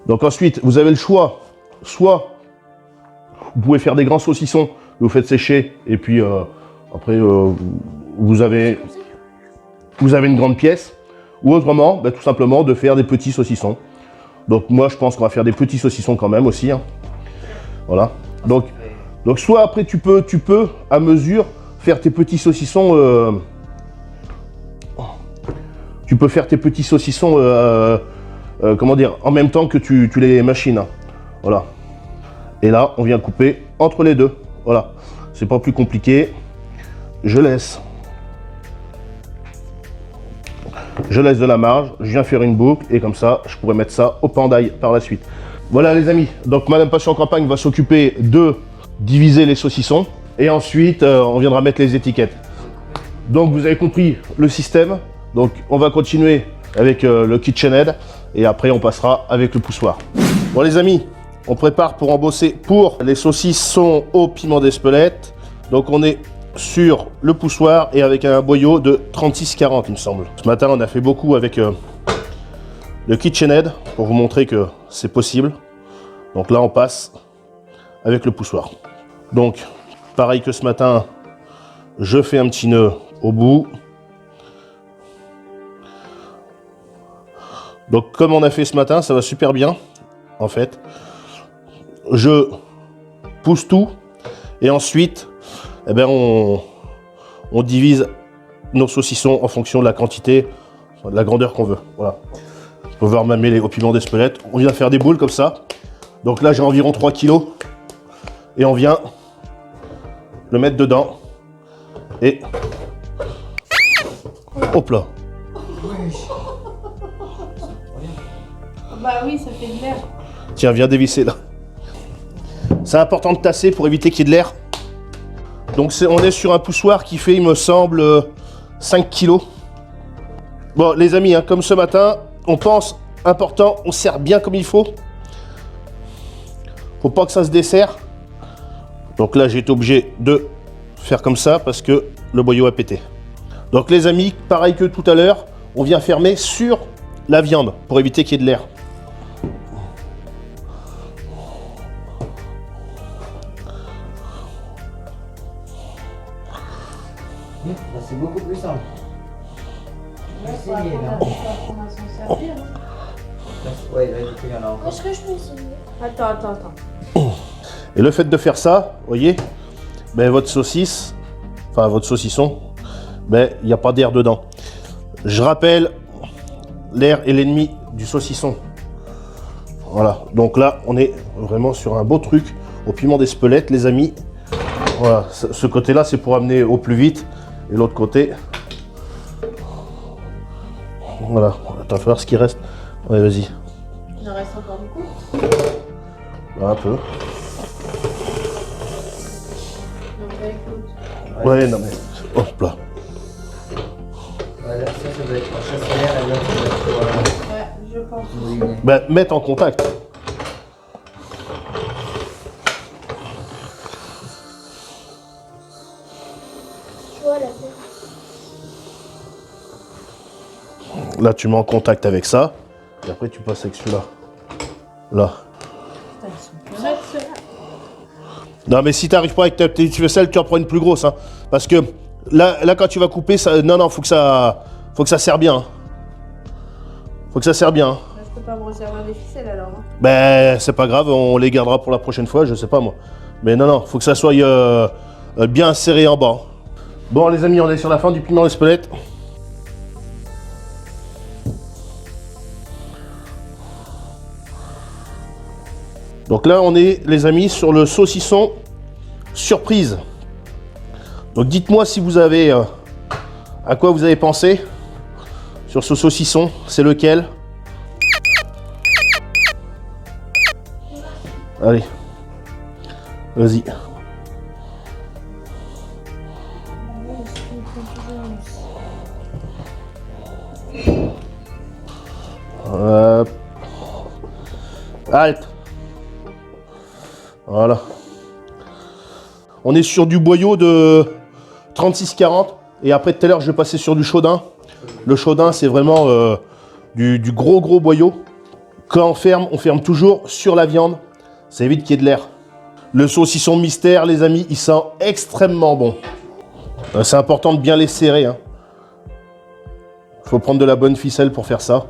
Donc ensuite, vous avez le choix. Soit vous pouvez faire des grands saucissons, vous faites sécher et puis après vous avez une grande pièce. Ou autrement, bah, tout simplement de faire des petits saucissons. Donc moi je pense qu'on va faire des petits saucissons quand même aussi. Hein. Voilà. Donc soit après tu peux à mesure faire tes petits saucissons. Tu peux faire tes petits saucissons comment dire, en même temps que tu les machines. Hein. Voilà. Et là on vient couper entre les deux. Voilà. C'est pas plus compliqué. Je laisse de la marge, je viens faire une boucle et comme ça, je pourrais mettre ça au pendail par la suite. Voilà les amis, donc Madame Passion Campagne va s'occuper de diviser les saucissons et ensuite on viendra mettre les étiquettes. Donc vous avez compris le système, donc on va continuer avec le KitchenAid et après on passera avec le poussoir. Bon les amis, on prépare pour embosser pour les saucissons au piment d'Espelette. Donc on est sur le poussoir et avec un boyau de 36-40 il me semble. Ce matin on a fait beaucoup avec le KitchenAid pour vous montrer que c'est possible. Donc là on passe avec le poussoir. Donc pareil que ce matin, je fais un petit nœud au bout. Donc comme on a fait ce matin, ça va super bien en fait. Je pousse tout et ensuite eh ben on divise nos saucissons en fonction de la quantité, de la grandeur qu'on veut. Voilà. On peut voir même au piment d'Espelette. On vient faire des boules comme ça. Donc là j'ai environ 3 kg. Et on vient le mettre dedans. Et hop là. Bah oui, ça fait de l'air. Tiens, viens dévisser là. C'est important de tasser pour éviter qu'il y ait de l'air. Donc on est sur un poussoir qui fait, il me semble, 5 kg. Bon les amis, hein, comme ce matin, on pense important, on serre bien comme il faut. Faut pas que ça se desserre. Donc là j'ai été obligé de faire comme ça parce que le boyau a pété. Donc les amis, pareil que tout à l'heure, on vient fermer sur la viande pour éviter qu'il y ait de l'air. Là, c'est beaucoup plus simple. Essayez, là. Ouais, là, il y en a encore. Est-ce que je peux essayer? Attends. Et le fait de faire ça, vous voyez, ben, votre saucisse, enfin votre saucisson, ben, il n'y a pas d'air dedans. Je rappelle, l'air est l'ennemi du saucisson. Voilà, donc là, on est vraiment sur un beau truc au piment d'Espelette, les amis. Voilà, ce côté-là, c'est pour amener au plus vite. Et l'autre côté, voilà, attends, faut voir ce qui reste. Ouais, vas-y. Il en reste encore beaucoup. Un peu. Donc, bah, écoute. Ouais, non mais, hop là. Voilà, ça doit être pour chasser l'air et l'autre, ça doit être pour Ouais, je pense. mouliner. Ben, mettre en contact. Tu vois la tête. Là, tu mets en contact avec ça. Et après, tu passes avec celui-là. Là. Non, mais si tu n'arrives pas avec ta petite vaisselle, tu en prends une plus grosse. Hein. Parce que là, quand tu vas couper, ça, non, faut que ça serre bien. Hein. Faut que ça serre bien. Je peux pas me resservir des ficelles alors. Hein. Ben, c'est pas grave, on les gardera pour la prochaine fois, je sais pas moi. Mais non, faut que ça soit bien serré en bas. Bon les amis, on est sur la fin du piment d'Espelette. Donc là, on est, les amis, sur le saucisson surprise. Donc dites-moi si vous avez... à quoi vous avez pensé sur ce saucisson, c'est lequel? Allez, vas-y. Halte. Voilà. On est sur du boyau de 36-40 et après tout à l'heure je vais passer sur du chaudin. Le chaudin c'est vraiment du gros boyau. Quand on ferme toujours sur la viande. Ça évite qu'il y ait de l'air. Le saucisson mystère les amis, il sent extrêmement bon. C'est important de bien les serrer. Hein. Faut prendre de la bonne ficelle pour faire ça.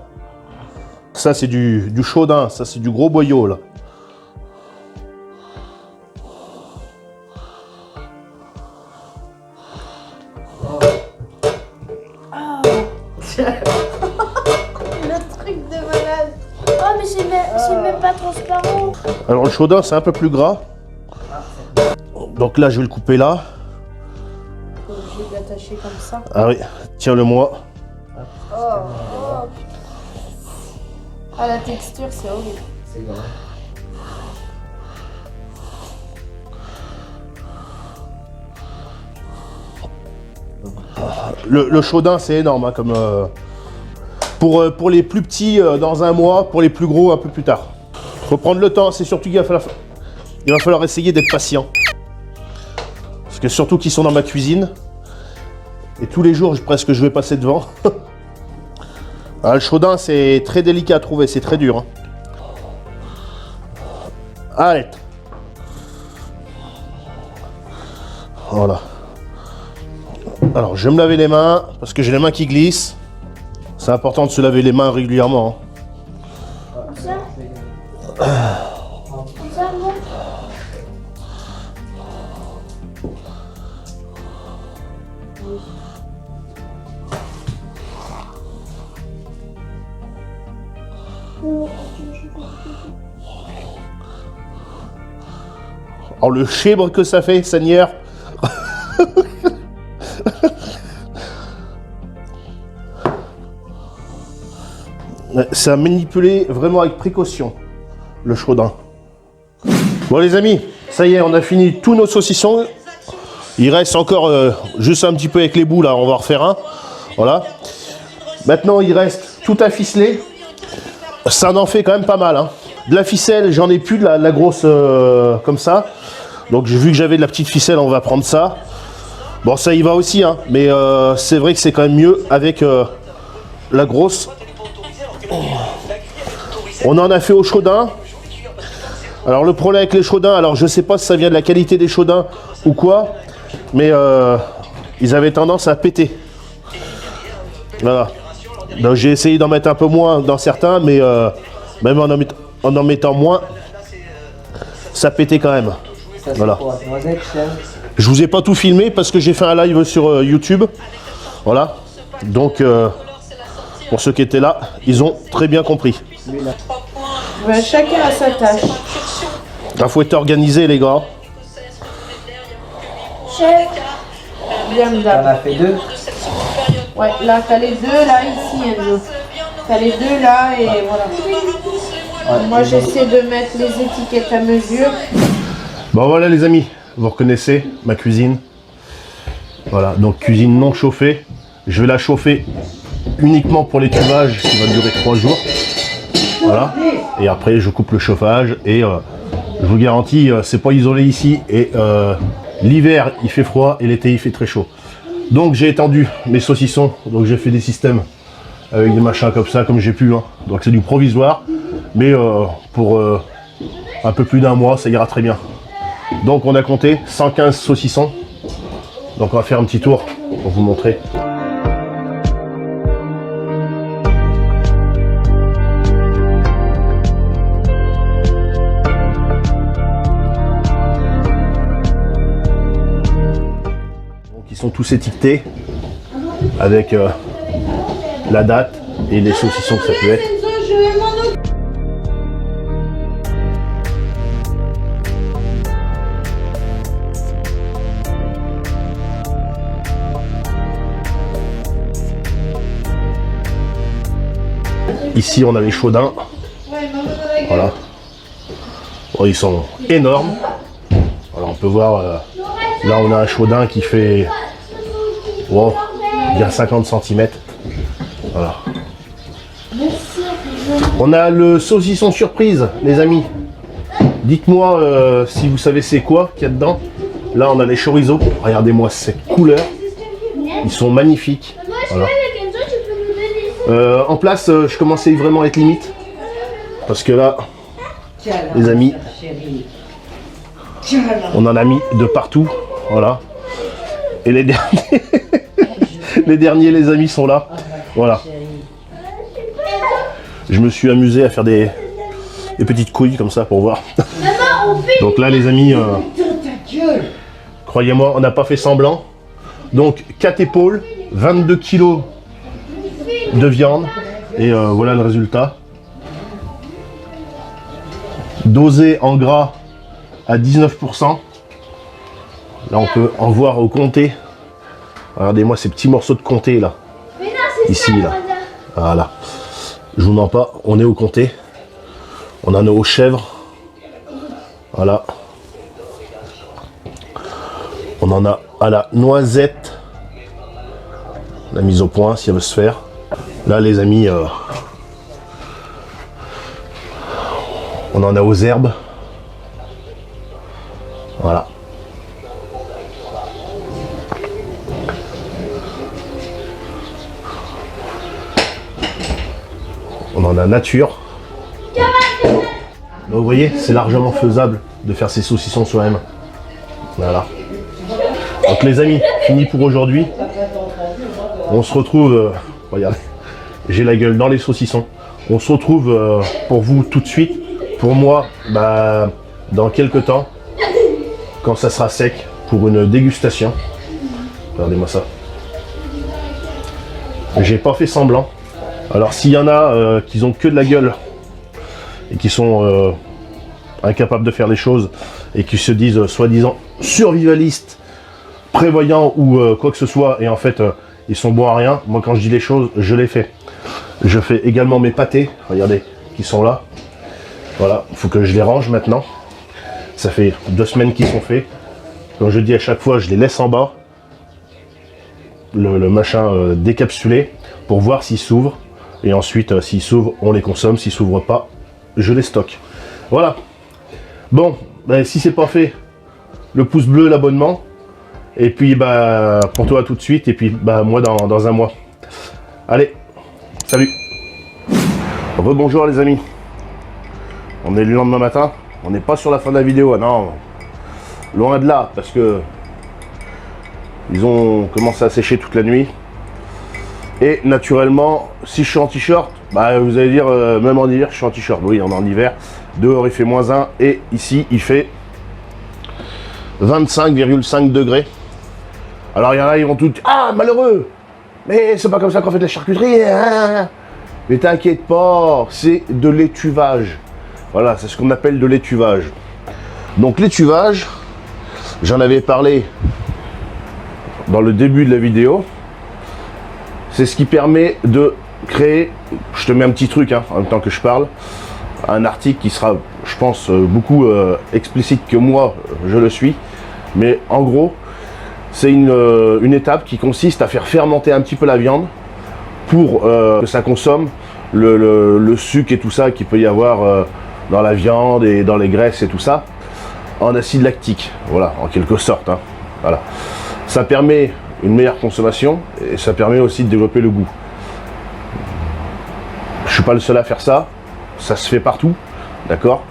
Ça c'est du chaudin, ça c'est du gros boyau là. Le truc de malade. Oh, mais c'est même pas transparent. Alors le chaudin c'est un peu plus gras. Donc là je vais le couper là. Je vais obligé de l'attacher comme ça. Ah oui, tiens-le moi. Ah la texture c'est horrible. C'est grand. Le chaudin c'est énorme hein, comme pour les plus petits dans un mois, pour les plus gros un peu plus tard. Faut prendre le temps, c'est surtout qu'il va falloir essayer d'être patient. Parce que surtout qu'ils sont dans ma cuisine. Et tous les jours presque je vais passer devant. Ah, le chaudin c'est très délicat à trouver, c'est très dur. Hein. Arrête. Voilà. Alors je vais me laver les mains parce que j'ai les mains qui glissent. C'est important de se laver les mains régulièrement. Hein. Comme ça. Comme ça, non. Oh le chèvre que ça fait, Seigneur. C'est à manipuler vraiment avec précaution, le chaudin. Bon les amis, ça y est, on a fini tous nos saucissons. Il reste encore juste un petit peu avec les bouts là, on va en refaire un. Voilà. Maintenant il reste tout à ficeler. Ça en fait quand même pas mal. Hein. De la ficelle, j'en ai plus de la grosse comme ça. Donc vu que j'avais de la petite ficelle, on va prendre ça. Bon ça y va aussi, hein, mais c'est vrai que c'est quand même mieux avec la grosse. On en a fait au chaudin. Alors le problème avec les chaudins, alors je sais pas si ça vient de la qualité des chaudins ou quoi, mais ils avaient tendance à péter. Voilà. Donc j'ai essayé d'en mettre un peu moins dans certains, mais même en en mettant moins, ça pétait quand même. Ça, voilà. Pour la noisette, je vous ai pas tout filmé parce que j'ai fait un live sur YouTube. Voilà. Donc pour ceux qui étaient là, ils ont très bien compris. Ben, chacun a sa tâche. Il faut être organisé les gars. Chef. Bien on d'hab. a fait deux. Ouais, là t'as les deux là ici Enzo. T'as les deux là et voilà. Ouais, Moi et j'essaie de mettre les étiquettes à mesure. Bon voilà les amis, vous reconnaissez ma cuisine. Voilà, donc cuisine non chauffée. Je vais la chauffer uniquement pour les tubages qui va durer 3 jours. Voilà. Et après je coupe le chauffage et je vous garantis, c'est pas isolé ici. Et l'hiver il fait froid et l'été il fait très chaud. Donc j'ai étendu mes saucissons, donc j'ai fait des systèmes avec des machins comme ça, comme j'ai pu. Hein. Donc c'est du provisoire, mais pour un peu plus d'un mois, ça ira très bien. Donc on a compté 115 saucissons. Donc on va faire un petit tour pour vous montrer. sont tous étiquetés avec la date et les saucissons que ça peut être. Ici on a les chaudins. Voilà. Bon, ils sont énormes. Alors on peut voir, là on a un chaudin qui fait wow, bien 50 cm. Voilà. On a le saucisson surprise, les amis. Dites-moi si vous savez c'est quoi qu'il y a dedans. Là on a les chorizo. Regardez-moi cette couleur. Ils sont magnifiques. Voilà. En place, je commençais vraiment à être limite. Parce que là, les amis, on en a mis de partout. Voilà. Et les derniers, les derniers, les amis, sont là. Voilà. Je me suis amusé à faire des petites couilles comme ça pour voir. Donc là, les amis, croyez-moi, on n'a pas fait semblant. Donc 4 épaules, 22 kilos de viande. Et voilà le résultat. Dosé en gras à 19%. Là, on peut en voir au comté. Regardez-moi ces petits morceaux de comté là. Ici, là. Voilà. Je vous mens pas, on est au comté. On en a aux chèvres. Voilà. On en a à la noisette. La mise au point, si elle veut se faire. Là, les amis, on en a aux herbes. Voilà. On en a nature. Donc, vous voyez, c'est largement faisable de faire ces saucissons soi-même. Voilà. Donc les amis, fini pour aujourd'hui. On se retrouve, regardez, j'ai la gueule dans les saucissons. On se retrouve pour vous tout de suite. Pour moi, bah, dans quelques temps, quand ça sera sec, pour une dégustation. Regardez-moi ça. J'ai pas fait semblant. Alors s'il y en a qui ont que de la gueule et qui sont incapables de faire les choses et qui se disent soi-disant survivalistes, prévoyants ou quoi que ce soit, et en fait ils sont bons à rien, moi quand je dis les choses, je les fais. Je fais également mes pâtés, regardez, qui sont là. Voilà, il faut que je les range maintenant. Ça fait 2 semaines qu'ils sont faits. Comme je dis à chaque fois, je les laisse en bas. Le machin décapsulé pour voir s'ils s'ouvrent. Et ensuite, s'ils s'ouvrent, on les consomme. S'ils s'ouvrent pas, je les stocke. Voilà. Bon, ben, si c'est pas fait, le pouce bleu, l'abonnement. Et puis, bah, pour toi tout de suite. Et puis, bah, moi dans un mois. Allez, salut. Rebonjour les amis. On est le lendemain matin. On n'est pas sur la fin de la vidéo. Non, loin de là, parce que ils ont commencé à sécher toute la nuit. Et naturellement, si je suis en t-shirt, bah, vous allez dire, même en hiver, je suis en t-shirt. Oui, on est en hiver. Dehors, il fait -1. Et ici, il fait 25,5 degrés. Alors, il y en a, ils vont tout... Ah, malheureux! Mais c'est pas comme ça qu'on fait de la charcuterie. Hein. Mais t'inquiète pas, c'est de l'étuvage. Voilà, c'est ce qu'on appelle de l'étuvage. Donc, l'étuvage, j'en avais parlé dans le début de la vidéo. C'est ce qui permet de créer, je te mets un petit truc hein, en même temps que je parle, un article qui sera, je pense, beaucoup explicite que moi, je le suis. Mais en gros, c'est une étape qui consiste à faire fermenter un petit peu la viande pour que ça consomme le sucre et tout ça qu'il peut y avoir dans la viande et dans les graisses et tout ça, en acide lactique. Voilà, en quelque sorte. Hein. Voilà. Ça permet une meilleure consommation et ça permet aussi de développer le goût. Je suis pas le seul à faire ça, ça se fait partout, d'accord?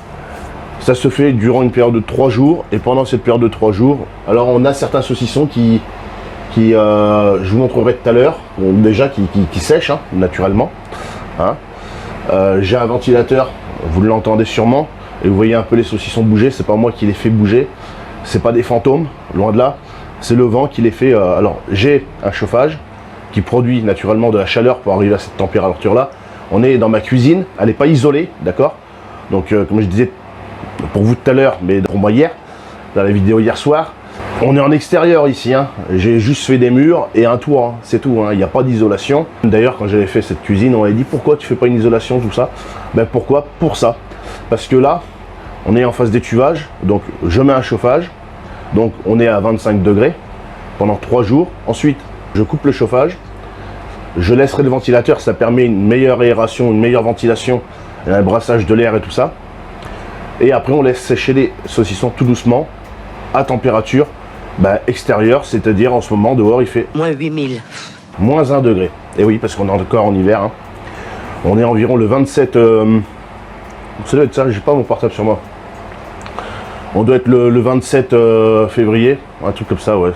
Ça se fait durant une période de 3 jours et pendant cette période de 3 jours, alors on a certains saucissons qui je vous montrerai tout à l'heure, déjà qui sèchent hein, naturellement. Hein. J'ai un ventilateur, vous l'entendez sûrement, et vous voyez un peu les saucissons bouger, c'est pas moi qui les fais bouger, c'est pas des fantômes, loin de là. c'est le vent qui les fait... alors, j'ai un chauffage qui produit naturellement de la chaleur pour arriver à cette température-là. On est dans ma cuisine, elle n'est pas isolée, d'accord? Donc, comme je disais pour vous tout à l'heure, mais pour moi hier, dans la vidéo hier soir, on est en extérieur ici, hein. J'ai juste fait des murs et un toit, hein. C'est tout, hein. Il n'y a pas d'isolation. D'ailleurs, quand j'avais fait cette cuisine, on m'avait dit pourquoi tu fais pas une isolation, tout ça. Ben pourquoi? Pour ça. Parce que là, on est en phase d'étuvage, donc je mets un chauffage, donc on est à 25 degrés pendant 3 jours. Ensuite, je coupe le chauffage, je laisserai le ventilateur, ça permet une meilleure aération, une meilleure ventilation, un brassage de l'air et tout ça. Et après, on laisse sécher les saucissons tout doucement à température extérieure, c'est-à-dire en ce moment dehors il fait Moins 8000. moins 1 degré. Et oui, parce qu'on est encore en hiver, hein. On est environ le 27... ça doit être ça, j'ai pas mon portable sur moi. On doit être le 27 février, un truc comme ça, ouais.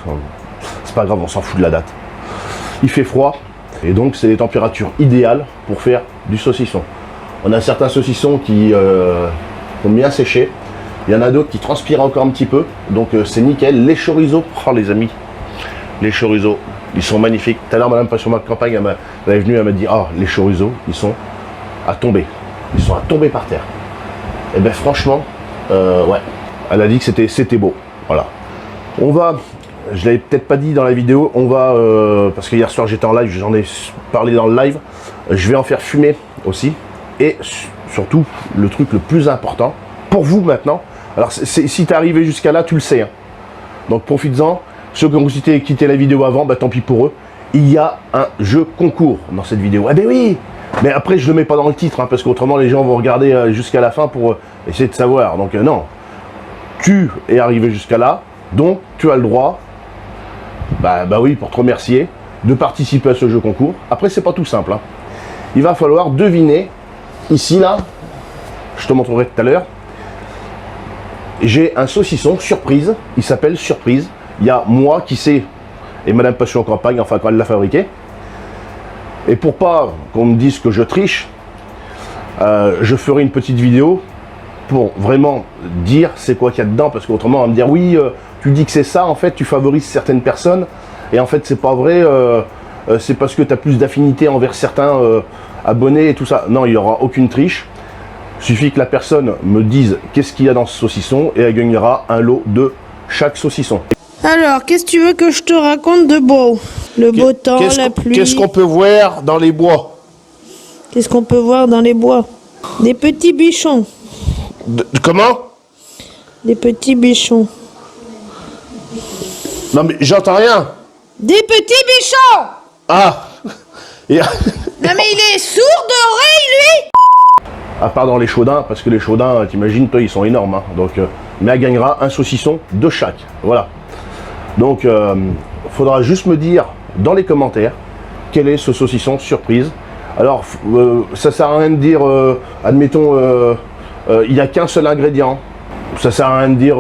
C'est pas grave, on s'en fout de la date. Il fait froid, et donc c'est les températures idéales pour faire du saucisson. On a certains saucissons qui ont bien séché. Il y en a d'autres qui transpirent encore un petit peu, donc c'est nickel. Les chorizo, oh les amis, les chorizo, ils sont magnifiques. Tout à l'heure, madame Passion Marc Campagne, elle est venue, elle m'a dit, oh les chorizo, ils sont à tomber. Ils sont à tomber par terre. Et ben franchement, ouais, elle a dit que c'était beau. Voilà. On va, je l'avais peut-être pas dit dans la vidéo, on va, parce que hier soir j'étais en live, j'en ai parlé dans le live, je vais en faire fumer aussi. Et surtout, le truc le plus important, pour vous maintenant, alors si tu es arrivé jusqu'à là, tu le sais. Hein. Donc profites-en. Ceux qui ont quitté la vidéo avant, tant pis pour eux. Il y a un jeu concours dans cette vidéo. Ah ben oui. Mais après, je ne le mets pas dans le titre, hein, parce qu'autrement, les gens vont regarder jusqu'à la fin pour essayer de savoir. Donc non, tu es arrivé jusqu'à là, donc tu as le droit, bah oui, pour te remercier, de participer à ce jeu concours. Après, c'est pas tout simple. Hein. Il va falloir deviner, ici, là, je te montrerai tout à l'heure, j'ai un saucisson surprise, il s'appelle Surprise. Il y a moi qui sais, et Madame Passion en Campagne, enfin quand elle l'a fabriqué. Et pour pas qu'on me dise que je triche, je ferai une petite vidéo pour vraiment dire c'est quoi qu'il y a dedans, parce qu'autrement on va me dire oui, tu dis que c'est ça, en fait tu favorises certaines personnes, et en fait c'est pas vrai, c'est parce que tu as plus d'affinité envers certains abonnés et tout ça. Non, il n'y aura aucune triche. Il suffit que la personne me dise qu'est-ce qu'il y a dans ce saucisson et elle gagnera un lot de chaque saucisson. Alors, qu'est-ce que tu veux que je te raconte de beau? Le beau temps, la pluie. Qu'est-ce qu'on peut voir dans les bois? Qu'est-ce qu'on peut voir dans les bois? Des petits bichons. Comment? Des petits bichons. Non mais j'entends rien. Des petits bichons! Ah. Non mais il est sourd d'oreille, lui! À part dans les chaudins, parce que les chaudins, t'imagines, toi, ils sont énormes. Hein, donc, mais elle gagnera un saucisson de chaque. Voilà. Donc, faudra juste me dire dans les commentaires quel est ce saucisson surprise. Alors, ça sert à rien de dire, admettons, il n'y a qu'un seul ingrédient. Ça sert à rien de dire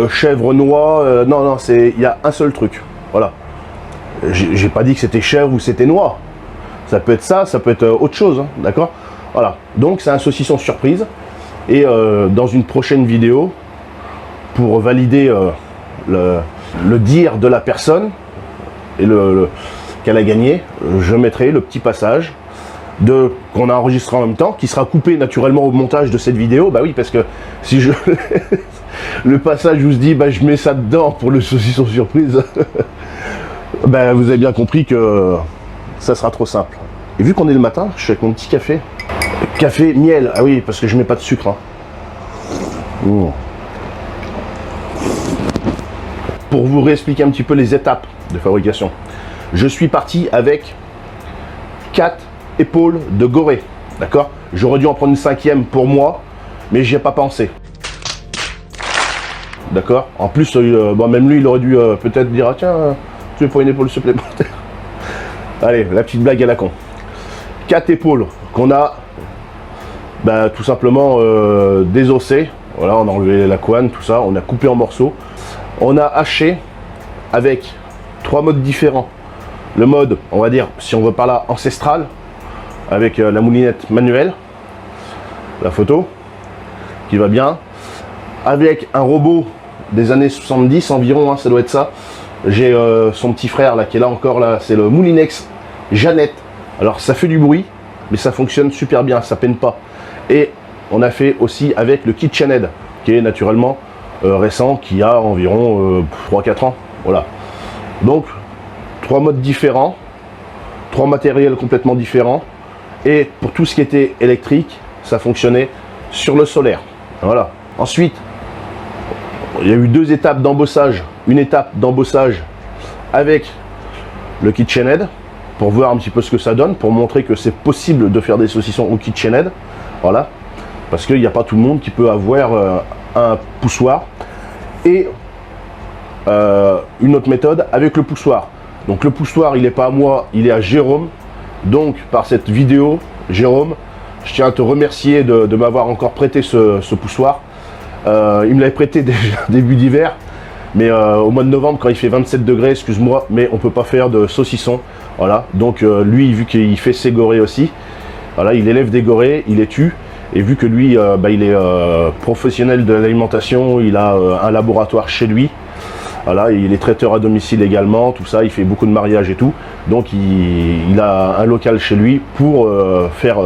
chèvre, noix. Non, non, il y a un seul truc. Voilà. J'ai pas dit que c'était chèvre ou c'était noix. Ça peut être ça peut être autre chose. Hein, d'accord? Voilà, donc c'est un saucisson surprise. Et dans une prochaine vidéo, pour valider le dire de la personne et qu'elle a gagné, je mettrai le petit passage qu'on a enregistré en même temps, qui sera coupé naturellement au montage de cette vidéo. Bah oui, parce que si je le passage où je dis je mets ça dedans pour le saucisson surprise, vous avez bien compris que ça sera trop simple. Et vu qu'on est le matin, je suis avec mon petit café. Café, miel, ah oui, parce que je mets pas de sucre. Hein. Mmh. Pour vous réexpliquer un petit peu les étapes de fabrication, je suis parti avec 4 épaules de gorée, d'accord? J'aurais dû en prendre une 5e pour moi, mais j'y ai pas pensé. D'accord? En plus, même lui, il aurait dû peut-être dire, ah tiens, tu veux pas une épaule supplémentaire? Allez, la petite blague à la con. 4 épaules qu'on a tout simplement désossées. Voilà, on a enlevé la couenne, tout ça, on a coupé en morceaux. On a haché avec 3 modes différents. Le mode, on va dire, si on veut par là, ancestral, avec la moulinette manuelle, la photo, qui va bien. Avec un robot des années 70 environ, hein, ça doit être ça. J'ai son petit frère là qui est là encore, là, c'est le Moulinex Jeannette. Alors ça fait du bruit, mais ça fonctionne super bien, ça peine pas. Et on a fait aussi avec le KitchenAid, qui est naturellement récent, qui a environ 3-4 ans. Voilà. Donc, 3 modes différents, 3 matériels complètement différents. Et pour tout ce qui était électrique, ça fonctionnait sur le solaire. Voilà. Ensuite, il y a eu 2 étapes d'embossage. Une étape d'embossage avec le KitchenAid, pour voir un petit peu ce que ça donne, pour montrer que c'est possible de faire des saucissons au KitchenAid. Voilà. Parce qu'il n'y a pas tout le monde qui peut avoir un poussoir. Et une autre méthode avec le poussoir. Donc le poussoir, il n'est pas à moi, il est à Jérôme. Donc par cette vidéo, Jérôme, je tiens à te remercier de m'avoir encore prêté ce poussoir. Il me l'avait prêté déjà début d'hiver. Mais au mois de novembre, quand il fait 27 degrés, excuse-moi, mais on ne peut pas faire de saucisson. Voilà. Donc lui, vu qu'il fait ses gorées aussi, voilà, il élève des gorées, il les tue. Et vu que lui, il est professionnel de l'alimentation, il a un laboratoire chez lui. Voilà, il est traiteur à domicile également, tout ça, il fait beaucoup de mariages et tout. Donc il a un local chez lui pour faire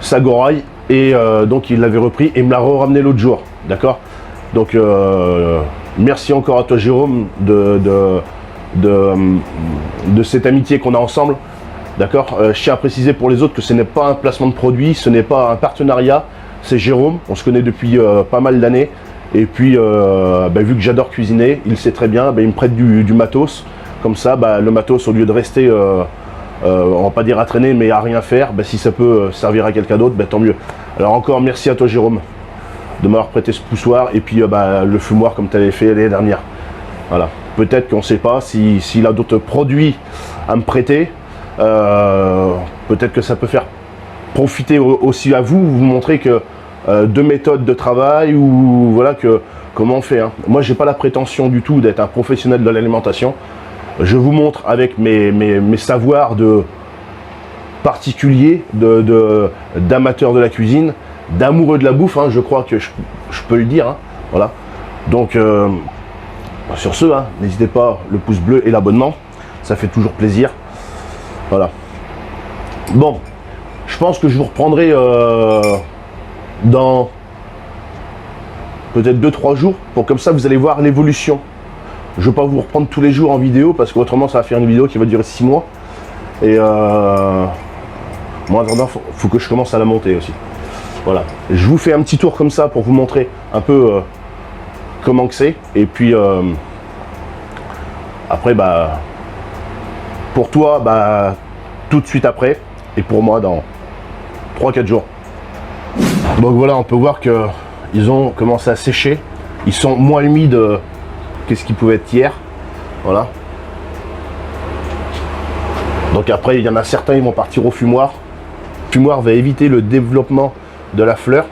sa goraille. Et donc il l'avait repris et me l'a ramené l'autre jour. D'accord? Donc merci encore à toi Jérôme de cette amitié qu'on a ensemble. D'accord, je tiens à préciser pour les autres que ce n'est pas un placement de produit, ce n'est pas un partenariat, c'est Jérôme, on se connaît depuis pas mal d'années. Et puis, vu que j'adore cuisiner, il sait très bien, il me prête du matos. Comme ça, le matos, au lieu de rester, on va pas dire à traîner, mais à rien faire, si ça peut servir à quelqu'un d'autre, tant mieux. Alors encore merci à toi Jérôme de m'avoir prêté ce poussoir et puis le fumoir comme tu avais fait l'année dernière. Voilà, peut-être qu'on ne sait pas s'il a d'autres produits à me prêter. Peut-être que ça peut faire profiter aussi à vous, vous montrer que 2 méthodes de travail ou voilà comment on fait. Hein. Moi, j'ai pas la prétention du tout d'être un professionnel de l'alimentation. Je vous montre avec mes savoirs de particuliers, d'amateurs de la cuisine, d'amoureux de la bouffe. Hein, je crois que je peux le dire. Hein, voilà. Donc sur ce, hein, n'hésitez pas le pouce bleu et l'abonnement, ça fait toujours plaisir. Voilà. Bon, je pense que je vous reprendrai dans peut-être 2-3 jours, pour comme ça vous allez voir l'évolution. Je ne vais pas vous reprendre tous les jours en vidéo, parce qu'autrement ça va faire une vidéo qui va durer 6 mois. Et moi, en attendant, faut que je commence à la monter aussi. Voilà. Je vous fais un petit tour comme ça pour vous montrer un peu comment que c'est. Et puis après, pour toi, tout de suite après, et pour moi dans 3-4 jours. Donc voilà, on peut voir que ils ont commencé à sécher. Ils sont moins humides qu'est-ce qu'ils pouvaient être hier. Voilà. Donc après, il y en a certains, ils vont partir au fumoir. Le fumoir va éviter le développement de la fleur.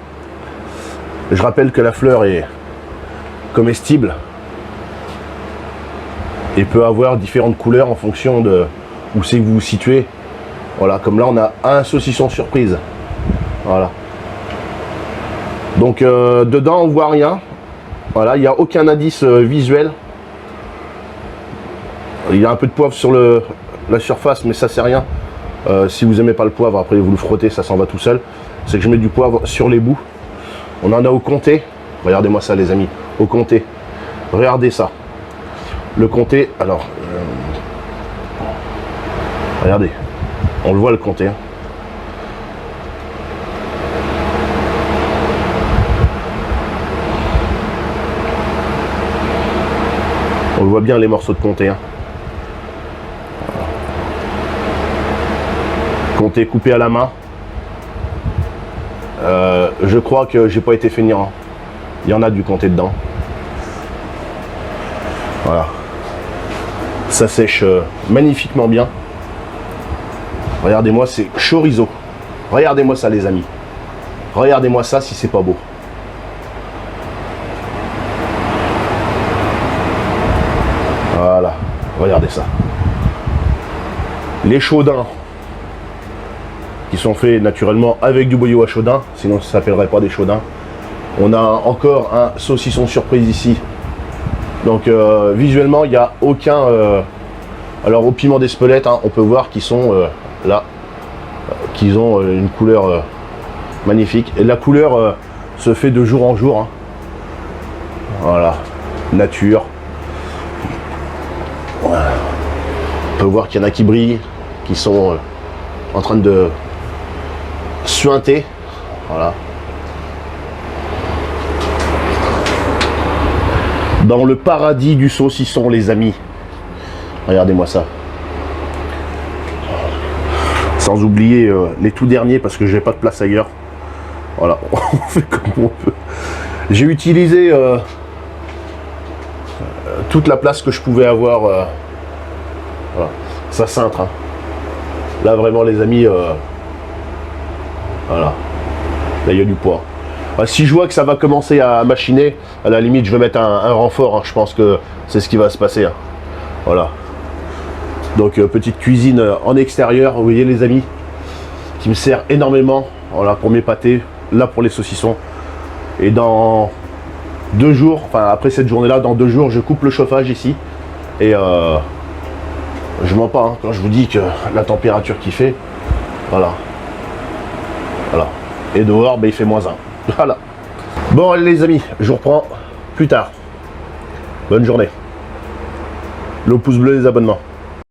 Je rappelle que la fleur est comestible et peut avoir différentes couleurs en fonction de où c'est que vous vous situez. Voilà, comme là on a un saucisson surprise. Voilà. Donc dedans on voit rien. Voilà, il n'y a aucun indice visuel. Il y a un peu de poivre sur la surface, mais ça c'est rien. Si vous n'aimez pas le poivre, après vous le frottez, ça s'en va tout seul. C'est que je mets du poivre sur les bouts. On en a au comté. Regardez-moi ça les amis, au comté. Regardez ça. Le comté, alors... regardez. On le voit le comté. Hein. On le voit bien les morceaux de comté. Hein. Comté coupé à la main. Je crois que j'ai pas été feignant. Il y en a du comté dedans. Voilà. Ça sèche magnifiquement bien. Regardez-moi, c'est chorizo. Regardez-moi ça les amis. Regardez-moi ça si c'est pas beau. Voilà, regardez ça. Les chaudins qui sont faits naturellement avec du boyau à chaudin, sinon ça ne s'appellerait pas des chaudins. On a encore un saucisson surprise ici Donc visuellement, il n'y a aucun... alors au piment d'Espelette, hein, on peut voir qu'ils sont là, qu'ils ont une couleur magnifique. Et la couleur se fait de jour en jour. Hein. Voilà, nature. Voilà. On peut voir qu'il y en a qui brillent, qui sont en train de suinter. Voilà. Dans le paradis du saucisson, les amis. Regardez-moi ça. Sans oublier les tout derniers parce que j'ai pas de place ailleurs. Voilà, on fait comme on peut. J'ai utilisé toute la place que je pouvais avoir. Voilà. Ça cintre. Hein. Là vraiment les amis. Voilà. Là il y a du poids. Si je vois que ça va commencer à machiner, à la limite je vais mettre un renfort. Hein. Je pense que c'est ce qui va se passer. Hein. Voilà. Donc petite cuisine en extérieur, vous voyez les amis, qui me sert énormément. Voilà pour mes pâtés, là pour les saucissons. Et dans 2 jours, enfin après cette journée-là, dans 2 jours, je coupe le chauffage ici. Et je mens pas hein, quand je vous dis que la température qu'il fait, voilà. Voilà. Et dehors, ben, il fait -1. Voilà. Bon allez les amis, je vous reprends plus tard. Bonne journée. Le pouce bleu, les abonnements.